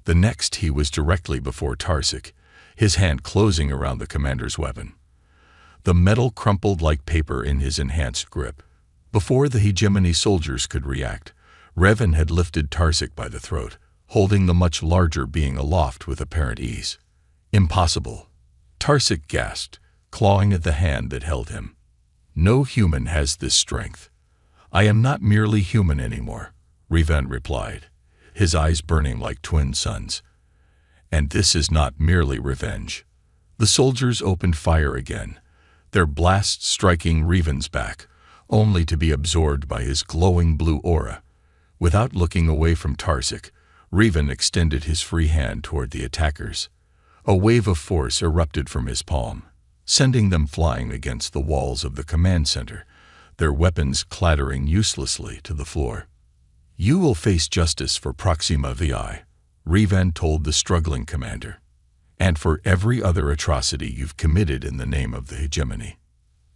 Speaker 1: The next he was directly before Tarsik, his hand closing around the commander's weapon. The metal crumpled like paper in his enhanced grip. Before the hegemony soldiers could react, Revan had lifted Tarsik by the throat, holding the much larger being aloft with apparent ease. "Impossible," Tarsik gasped, clawing at the hand that held him. "No human has this strength." "I am not merely human anymore," Revan replied, his eyes burning like twin suns. "And this is not merely revenge." The soldiers opened fire again, their blasts striking Revan's back, only to be absorbed by his glowing blue aura. Without looking away from Tarsik, Revan extended his free hand toward the attackers. A wave of force erupted from his palm, sending them flying against the walls of the command center, their weapons clattering uselessly to the floor. "You will face justice for Proxima VI," Revan told the struggling commander, "and for every other atrocity you've committed in the name of the hegemony."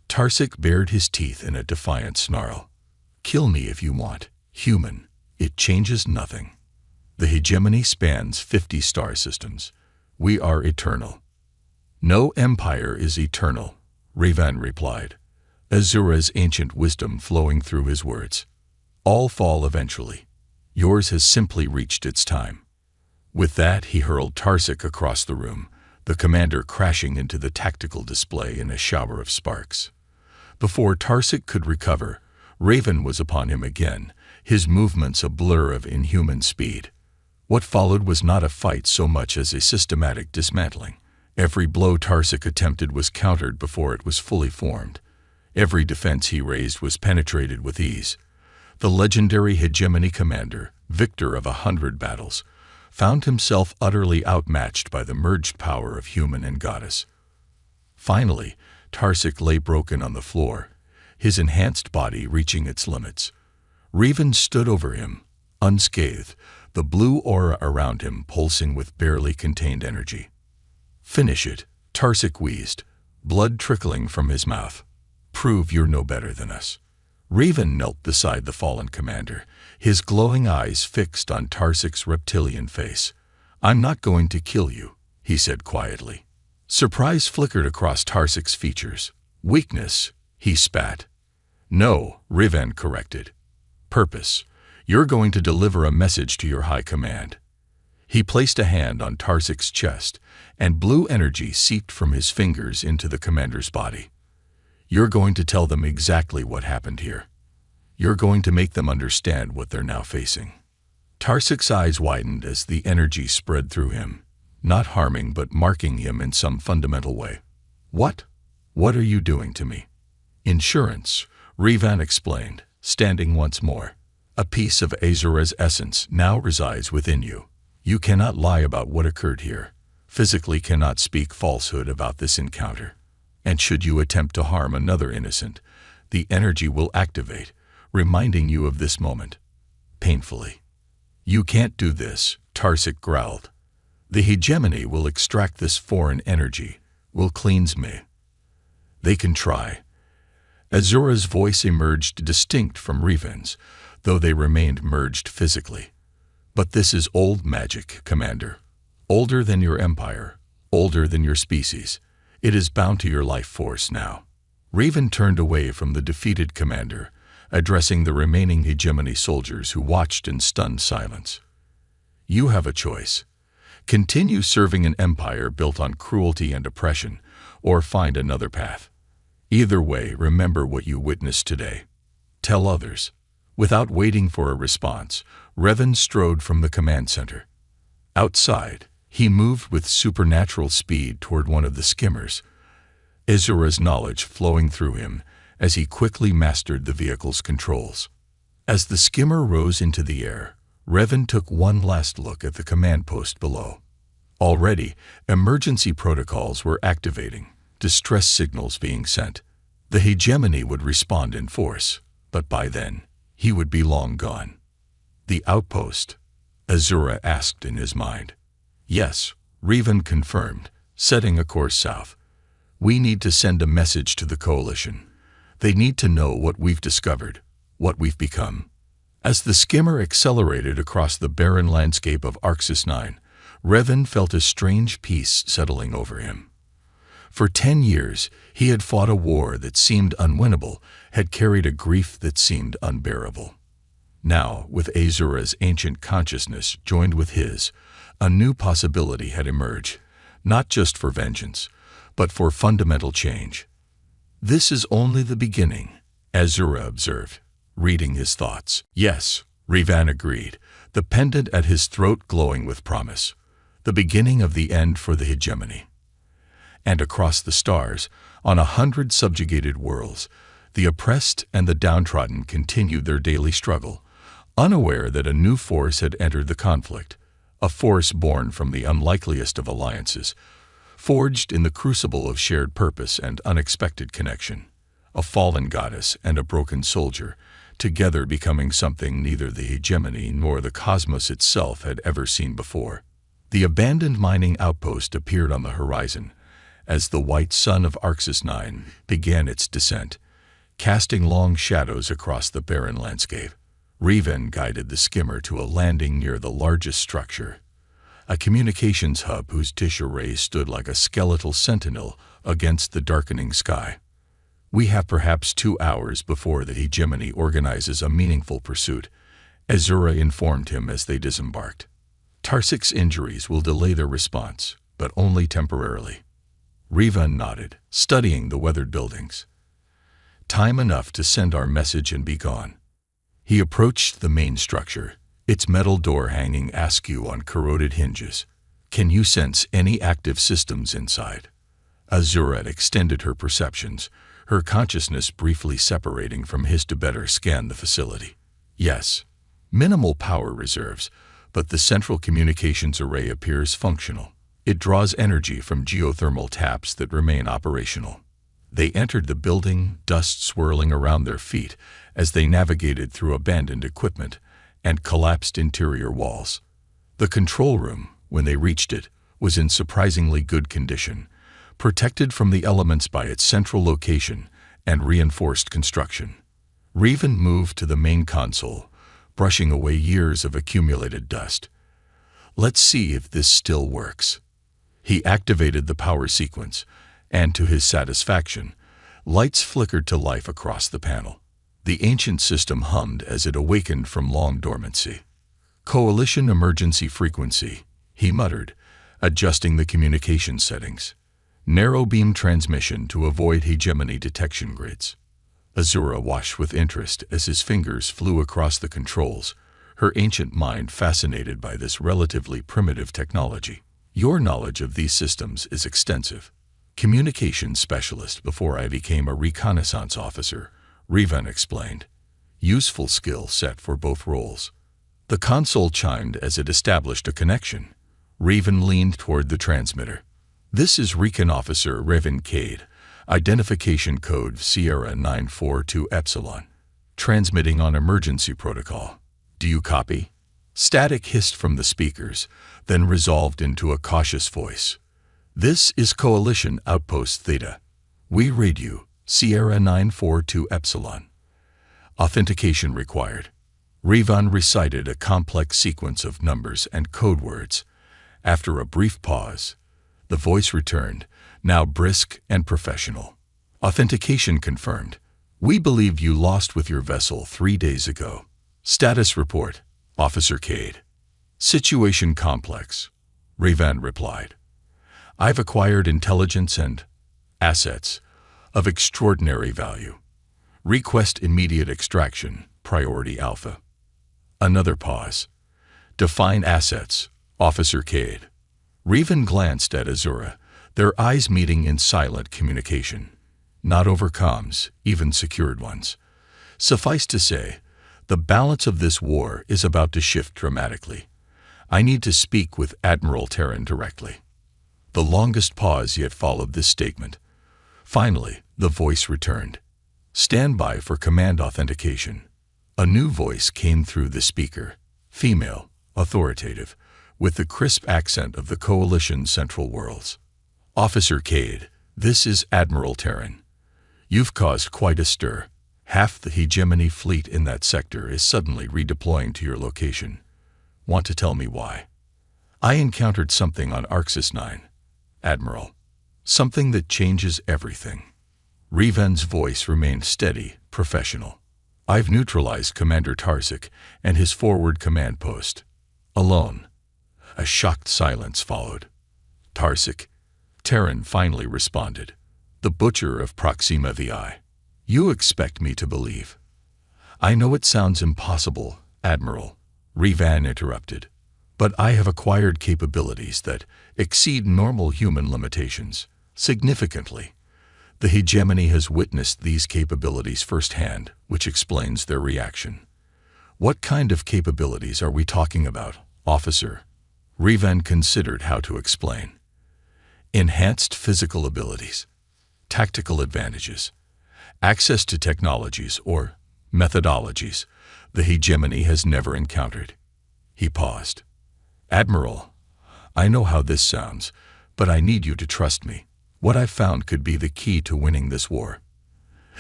Speaker 1: Tarsik bared his teeth in a defiant snarl. "Kill me if you want, human. It changes nothing. The hegemony spans 50 star systems. We are eternal." "No empire is eternal," Revan replied, Azura's ancient wisdom flowing through his words. "All fall eventually. Yours has simply reached its time." With that, he hurled Tarsik across the room, the commander crashing into the tactical display in a shower of sparks. Before Tarsik could recover, Revan was upon him again, his movements a blur of inhuman speed. What followed was not a fight so much as a systematic dismantling. Every blow Tarsik attempted was countered before it was fully formed. Every defense he raised was penetrated with ease. The legendary hegemony commander, victor of 100 battles, found himself utterly outmatched by the merged power of human and goddess. Finally, Tarsik lay broken on the floor, his enhanced body reaching its limits. Revan stood over him, unscathed, the blue aura around him pulsing with barely contained energy. "Finish it," Tarsik wheezed, blood trickling from his mouth. "Prove you're no better than us." Revan knelt beside the fallen commander, his glowing eyes fixed on Tarsik's reptilian face. "I'm not going to kill you," he said quietly. Surprise flickered across Tarsik's features. "Weakness," he spat. "No," Revan corrected. "Purpose. You're going to deliver a message to your high command." He placed a hand on Tarsik's chest, and blue energy seeped from his fingers into the commander's body. "You're going to tell them exactly what happened here. You're going to make them understand what they're now facing." Tarsik's eyes widened as the energy spread through him, not harming but marking him in some fundamental way. "What? What are you doing to me?" "Insurance," Revan explained, standing once more. "A piece of Azura's essence now resides within you. You cannot lie about what occurred here, physically cannot speak falsehood about this encounter. And should you attempt to harm another innocent, the energy will activate, reminding you of this moment. Painfully." "You can't do this," Tarsik growled. "The hegemony will extract this foreign energy, will cleanse me." "They can try." Azura's voice emerged distinct from Revan's, though they remained merged physically. "But this is old magic, Commander. Older than your empire, older than your species. It is bound to your life force now." Revan turned away from the defeated commander, addressing the remaining hegemony soldiers who watched in stunned silence. "You have a choice. Continue serving an empire built on cruelty and oppression, or find another path. Either way, remember what you witnessed today. Tell others." Without waiting for a response, Revan strode from the command center. Outside, he moved with supernatural speed toward one of the skimmers, Azura's knowledge flowing through him as he quickly mastered the vehicle's controls. As the skimmer rose into the air, Revan took one last look at the command post below. Already, emergency protocols were activating, distress signals being sent. The hegemony would respond in force, but by then, he would be long gone. The outpost? Azura asked in his mind. Yes, Revan confirmed, setting a course south. We need to send a message to the Coalition. They need to know what we've discovered, what we've become. As the skimmer accelerated across the barren landscape of Arxis 9, Revan felt a strange peace settling over him. For 10 years, he had fought a war that seemed unwinnable, had carried a grief that seemed unbearable. Now, with Azura's ancient consciousness joined with his, a new possibility had emerged, not just for vengeance, but for fundamental change. This is only the beginning, Azura observed, reading his thoughts. Yes, Revan agreed, the pendant at his throat glowing with promise. The beginning of the end for the hegemony. And across the stars, on 100 subjugated worlds, the oppressed and the downtrodden continued their daily struggle, unaware that a new force had entered the conflict, a force born from the unlikeliest of alliances, forged in the crucible of shared purpose and unexpected connection, a fallen goddess and a broken soldier, together becoming something neither the hegemony nor the cosmos itself had ever seen before. The abandoned mining outpost appeared on the horizon, as the white sun of Arxis 9 began its descent, casting long shadows across the barren landscape. Revan guided the skimmer to a landing near the largest structure, a communications hub whose dish array stood like a skeletal sentinel against the darkening sky. We have perhaps 2 hours before the hegemony organizes a meaningful pursuit, Azura informed him as they disembarked. Tarsik's injuries will delay their response, but only temporarily. Revan nodded, studying the weathered buildings. Time enough to send our message and be gone. He approached the main structure, its metal door hanging askew on corroded hinges. Can you sense any active systems inside? Azura extended her perceptions, her consciousness briefly separating from his to better scan the facility. Yes, minimal power reserves, but the central communications array appears functional. It draws energy from geothermal taps that remain operational. They entered the building, dust swirling around their feet as they navigated through abandoned equipment and collapsed interior walls. The control room, when they reached it, was in surprisingly good condition, protected from the elements by its central location and reinforced construction. Revan moved to the main console, brushing away years of accumulated dust. Let's see if this still works. He activated the power sequence, and to his satisfaction, lights flickered to life across the panel. The ancient system hummed as it awakened from long dormancy. Coalition emergency frequency, he muttered, adjusting the communication settings. Narrow beam transmission to avoid hegemony detection grids. Azura watched with interest as his fingers flew across the controls, her ancient mind fascinated by this relatively primitive technology. Your knowledge of these systems is extensive. Communications specialist before I became a reconnaissance officer, Revan explained. Useful skill set for both roles. The console chimed as it established a connection. Revan leaned toward the transmitter. This is Recon Officer Revan Cade, identification code Sierra 942 Epsilon, transmitting on emergency protocol. Do you copy? Static hissed from the speakers, then resolved into a cautious voice. This is Coalition Outpost Theta. We read you, Sierra 942 Epsilon. Authentication required. Revan recited a complex sequence of numbers and code words. After a brief pause, the voice returned, now brisk and professional. Authentication confirmed. We believe you lost with your vessel 3 days ago. Status report, Officer Cade. Situation complex, Revan replied. I've acquired intelligence and assets of extraordinary value. Request immediate extraction, priority alpha. Another pause. Define assets, Officer Cade. Revan glanced at Azura, their eyes meeting in silent communication. not over comms, even secured ones. Suffice to say, the balance of this war is about to shift dramatically. I need to speak with Admiral Terran directly. The longest pause yet followed this statement. Finally, the voice returned. Stand by for command authentication. A new voice came through the speaker, female, authoritative, with the crisp accent of the Coalition's Central Worlds. Officer Cade, this is Admiral Terran. You've caused quite a stir. Half the hegemony fleet in that sector is suddenly redeploying to your location. Want to tell me why? I encountered something on Arxis 9, Admiral. Something that changes everything. Riven's voice remained steady, professional. I've neutralized Commander Tarzik and his forward command post. Alone. A shocked silence followed. Tarzik. Terran finally responded. The butcher of Proxima VI. You expect me to believe. I know it sounds impossible, Admiral, Rivan interrupted, but I have acquired capabilities that exceed normal human limitations, significantly. The hegemony has witnessed these capabilities firsthand, which explains their reaction. What kind of capabilities are we talking about, officer? Rivan considered how to explain. Enhanced physical abilities, tactical advantages, access to technologies or methodologies the hegemony has never encountered. He paused. Admiral, I know how this sounds, but I need you to trust me. What I've found could be the key to winning this war.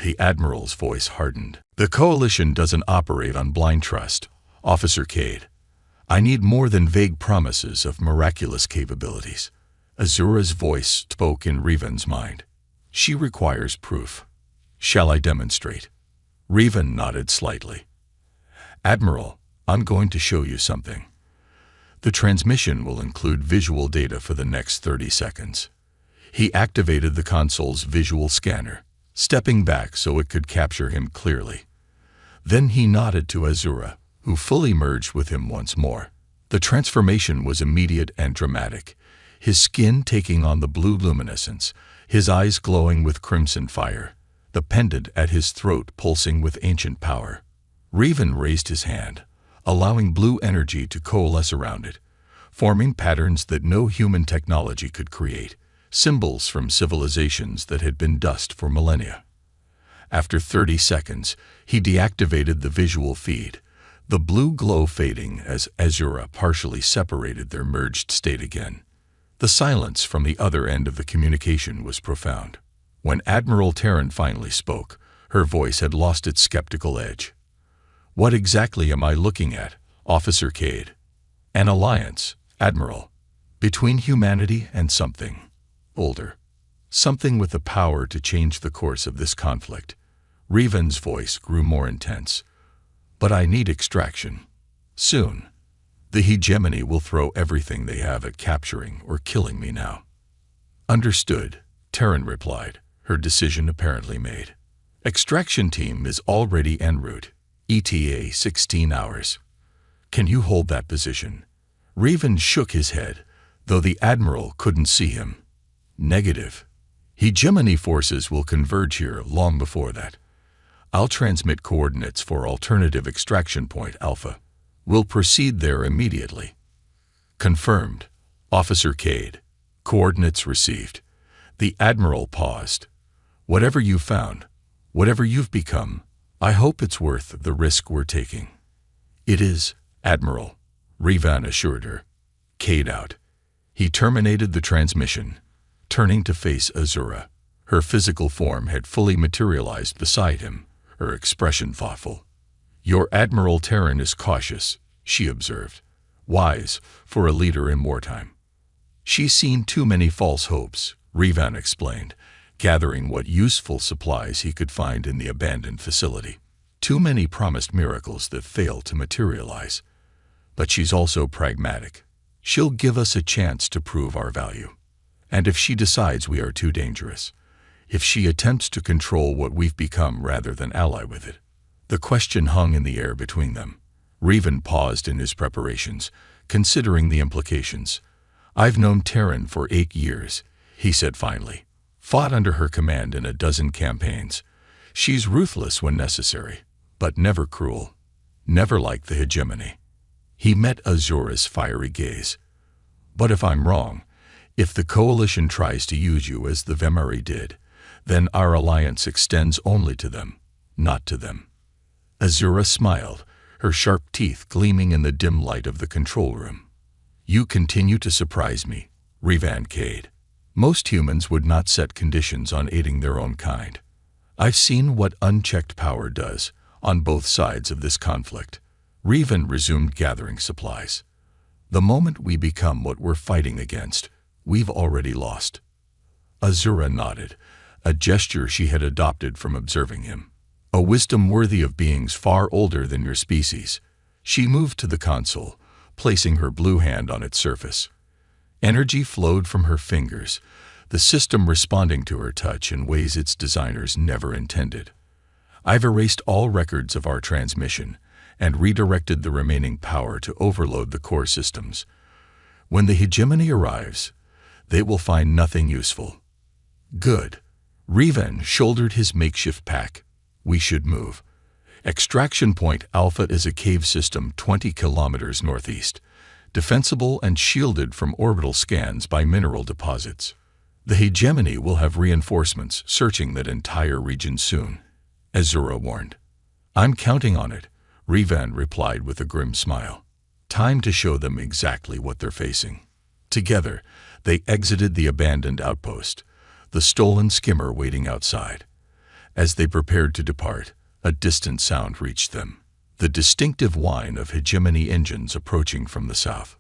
Speaker 1: The Admiral's voice hardened. The Coalition doesn't operate on blind trust, Officer Cade. I need more than vague promises of miraculous capabilities. Azura's voice spoke in Riven's mind. She requires proof. Shall I demonstrate? Riven nodded slightly. Admiral, I'm going to show you something. The transmission will include visual data for the next 30 seconds. He activated the console's visual scanner, stepping back so it could capture him clearly. Then he nodded to Azura, who fully merged with him once more. The transformation was immediate and dramatic, his skin taking on the blue luminescence, his eyes glowing with crimson fire, the pendant at his throat pulsing with ancient power. Riven raised his hand, allowing blue energy to coalesce around it, forming patterns that no human technology could create, symbols from civilizations that had been dust for millennia. After 30 seconds, he deactivated the visual feed, the blue glow fading as Azura partially separated their merged state again. The silence from the other end of the communication was profound. When Admiral Terran finally spoke, her voice had lost its skeptical edge. What exactly am I looking at, Officer Cade? An alliance, Admiral, between humanity and something older. Something with the power to change the course of this conflict. Riven's voice grew more intense. But I need extraction. Soon. The hegemony will throw everything they have at capturing or killing me now. Understood, Terran replied, her decision apparently made. Extraction team is already en route. ETA 16 hours. Can you hold that position? Riven shook his head, though the Admiral couldn't see him. Negative. Hegemony forces will converge here long before that. I'll transmit coordinates for alternative extraction point Alpha. We'll proceed there immediately. Confirmed. Officer Cade. Coordinates received. The Admiral paused. Whatever you found, whatever you've become, I hope it's worth the risk we're taking. It is, Admiral, Rivan assured her. Cade out. He terminated the transmission, turning to face Azura. Her physical form had fully materialized beside him, her expression thoughtful. Your Admiral Terran is cautious, she observed. Wise for a leader in wartime. She's seen too many false hopes, Rivan explained, gathering what useful supplies he could find in the abandoned facility. Too many promised miracles that failed to materialize. But she's also pragmatic. She'll give us a chance to prove our value. And if she decides we are too dangerous, if she attempts to control what we've become rather than ally with it. The question hung in the air between them. Riven paused in his preparations, considering the implications. I've known Terran for 8 years, he said finally. fought under her command in a dozen campaigns. She's ruthless when necessary, but never cruel, never like the hegemony. He met Azura's fiery gaze. But if I'm wrong, if the coalition tries to use you as the Vemari did, then our alliance extends only to them, not to them. Azura smiled, her sharp teeth gleaming in the dim light of the control room. You continue to surprise me, Revan Cade. Most humans would not set conditions on aiding their own kind. I've seen what unchecked power does on both sides of this conflict. Revan resumed gathering supplies. The moment we become what we're fighting against, we've already lost. Azura nodded, a gesture she had adopted from observing him. A wisdom worthy of beings far older than your species. She moved to the console, placing her blue hand on its surface. Energy flowed from her fingers, the system responding to her touch in ways its designers never intended. I've erased all records of our transmission and redirected the remaining power to overload the core systems. When the hegemony arrives, they will find nothing useful. Good. Revan shouldered his makeshift pack. We should move. Extraction Point Alpha is a cave system 20 kilometers northeast, defensible and shielded from orbital scans by mineral deposits. The hegemony will have reinforcements searching that entire region soon, Azura warned. I'm counting on it, Revan replied with a grim smile. Time to show them exactly what they're facing. Together, they exited the abandoned outpost, the stolen skimmer waiting outside. As they prepared to depart, a distant sound reached them, the distinctive whine of hegemony engines approaching from the south.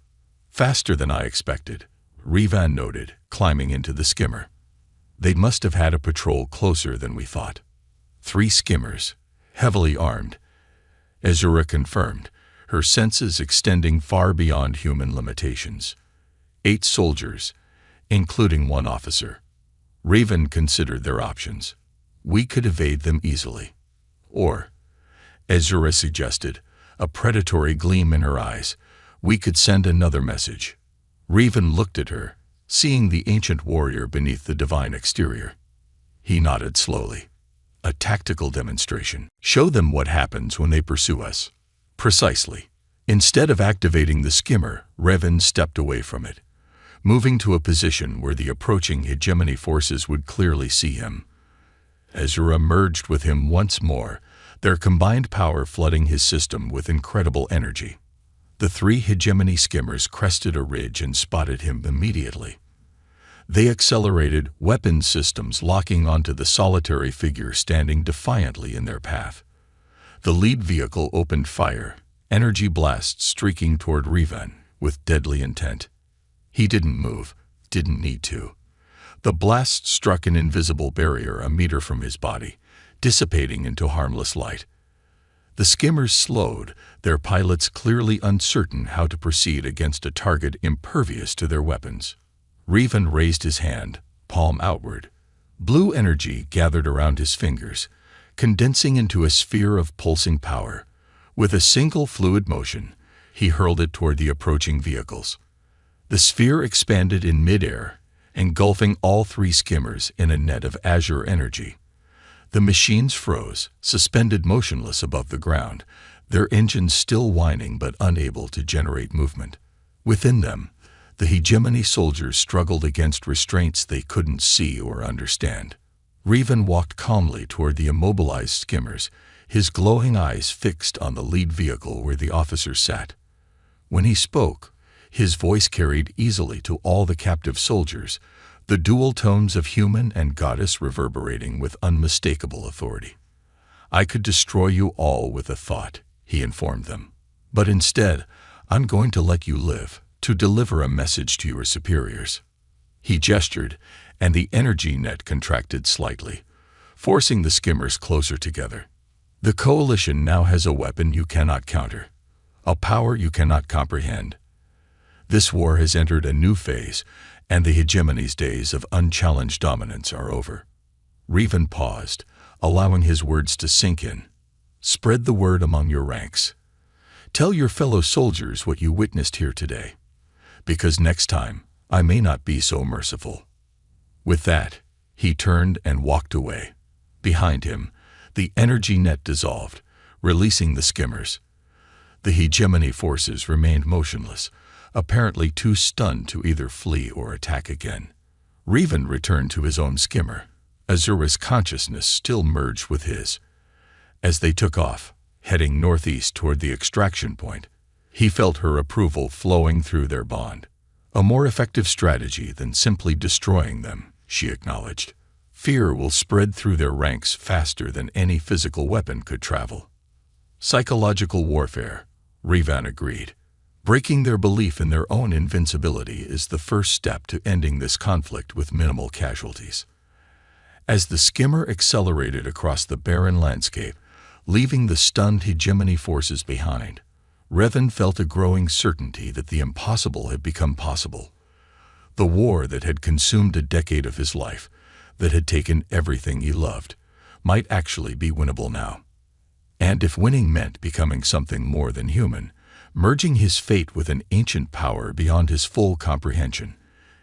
Speaker 1: Faster than I expected, Revan noted, climbing into the skimmer. They must have had a patrol closer than we thought. 3 skimmers, heavily armed, Azura confirmed, her senses extending far beyond human limitations. 8 soldiers, including 1 officer. Raven considered their options. We could evade them easily. Or, Azura suggested, a predatory gleam in her eyes, we could send another message. Raven looked at her, seeing the ancient warrior beneath the divine exterior. He nodded slowly. A tactical demonstration. Show them what happens when they pursue us. Precisely. Instead of activating the skimmer, Revan stepped away from it, moving to a position where the approaching hegemony forces would clearly see him. Azura merged with him once more, their combined power flooding his system with incredible energy. The 3 hegemony skimmers crested a ridge and spotted him immediately. They accelerated, weapon systems locking onto the solitary figure standing defiantly in their path. The lead vehicle opened fire, energy blasts streaking toward Revan with deadly intent. He didn't move, didn't need to. The blast struck an invisible barrier a meter from his body, dissipating into harmless light. The skimmers slowed, their pilots clearly uncertain how to proceed against a target impervious to their weapons. Revan raised his hand, palm outward. Blue energy gathered around his fingers, condensing into a sphere of pulsing power. With a single fluid motion, he hurled it toward the approaching vehicles. The sphere expanded in midair, engulfing all 3 skimmers in a net of azure energy. The machines froze, suspended motionless above the ground, their engines still whining but unable to generate movement. Within them, the hegemony soldiers struggled against restraints they couldn't see or understand. Revan walked calmly toward the immobilized skimmers, his glowing eyes fixed on the lead vehicle where the officer sat. When he spoke, his voice carried easily to all the captive soldiers, the dual tones of human and goddess reverberating with unmistakable authority. I could destroy you all with a thought, he informed them. But instead, I'm going to let you live, to deliver a message to your superiors. He gestured, and the energy net contracted slightly, forcing the skimmers closer together. The coalition now has a weapon you cannot counter, a power you cannot comprehend. This war has entered a new phase, and the hegemony's days of unchallenged dominance are over. Revan paused, allowing his words to sink in. Spread the word among your ranks. Tell your fellow soldiers what you witnessed here today, because next time I may not be so merciful. With that, He turned and walked away. Behind him, the energy net dissolved, releasing the skimmers. The hegemony forces remained motionless, apparently too stunned to either flee or attack again. Revan returned to his own skimmer. Azura's consciousness still merged with his. As they took off, heading northeast toward the extraction point, he felt her approval flowing through their bond. A more effective strategy than simply destroying them, she acknowledged. Fear will spread through their ranks faster than any physical weapon could travel. Psychological warfare, Revan agreed. Breaking their belief in their own invincibility is the first step to ending this conflict with minimal casualties. As the skimmer accelerated across the barren landscape, leaving the stunned hegemony forces behind, Revan felt a growing certainty that the impossible had become possible. The war that had consumed a decade of his life, that had taken everything he loved, might actually be winnable now. And if winning meant becoming something more than human, merging his fate with an ancient power beyond his full comprehension,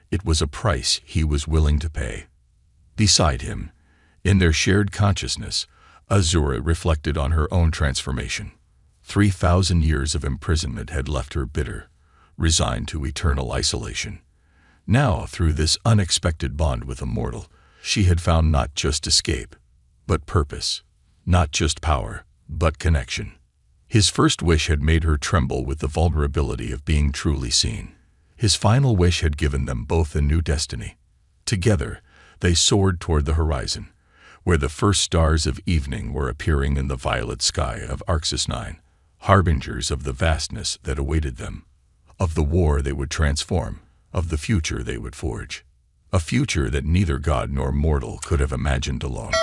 Speaker 1: it was a price he was willing to pay. Beside him, in their shared consciousness, Azura reflected on her own transformation. 3,000 years of imprisonment had left her bitter, resigned to eternal isolation. Now, through this unexpected bond with a mortal, she had found not just escape, but purpose, not just power, but connection. His first wish had made her tremble with the vulnerability of being truly seen. His final wish had given them both a new destiny. Together, they soared toward the horizon, where the first stars of evening were appearing in the violet sky of Arxis 9, harbingers of the vastness that awaited them, of the war they would transform, of the future they would forge. A future that neither god nor mortal could have imagined alone.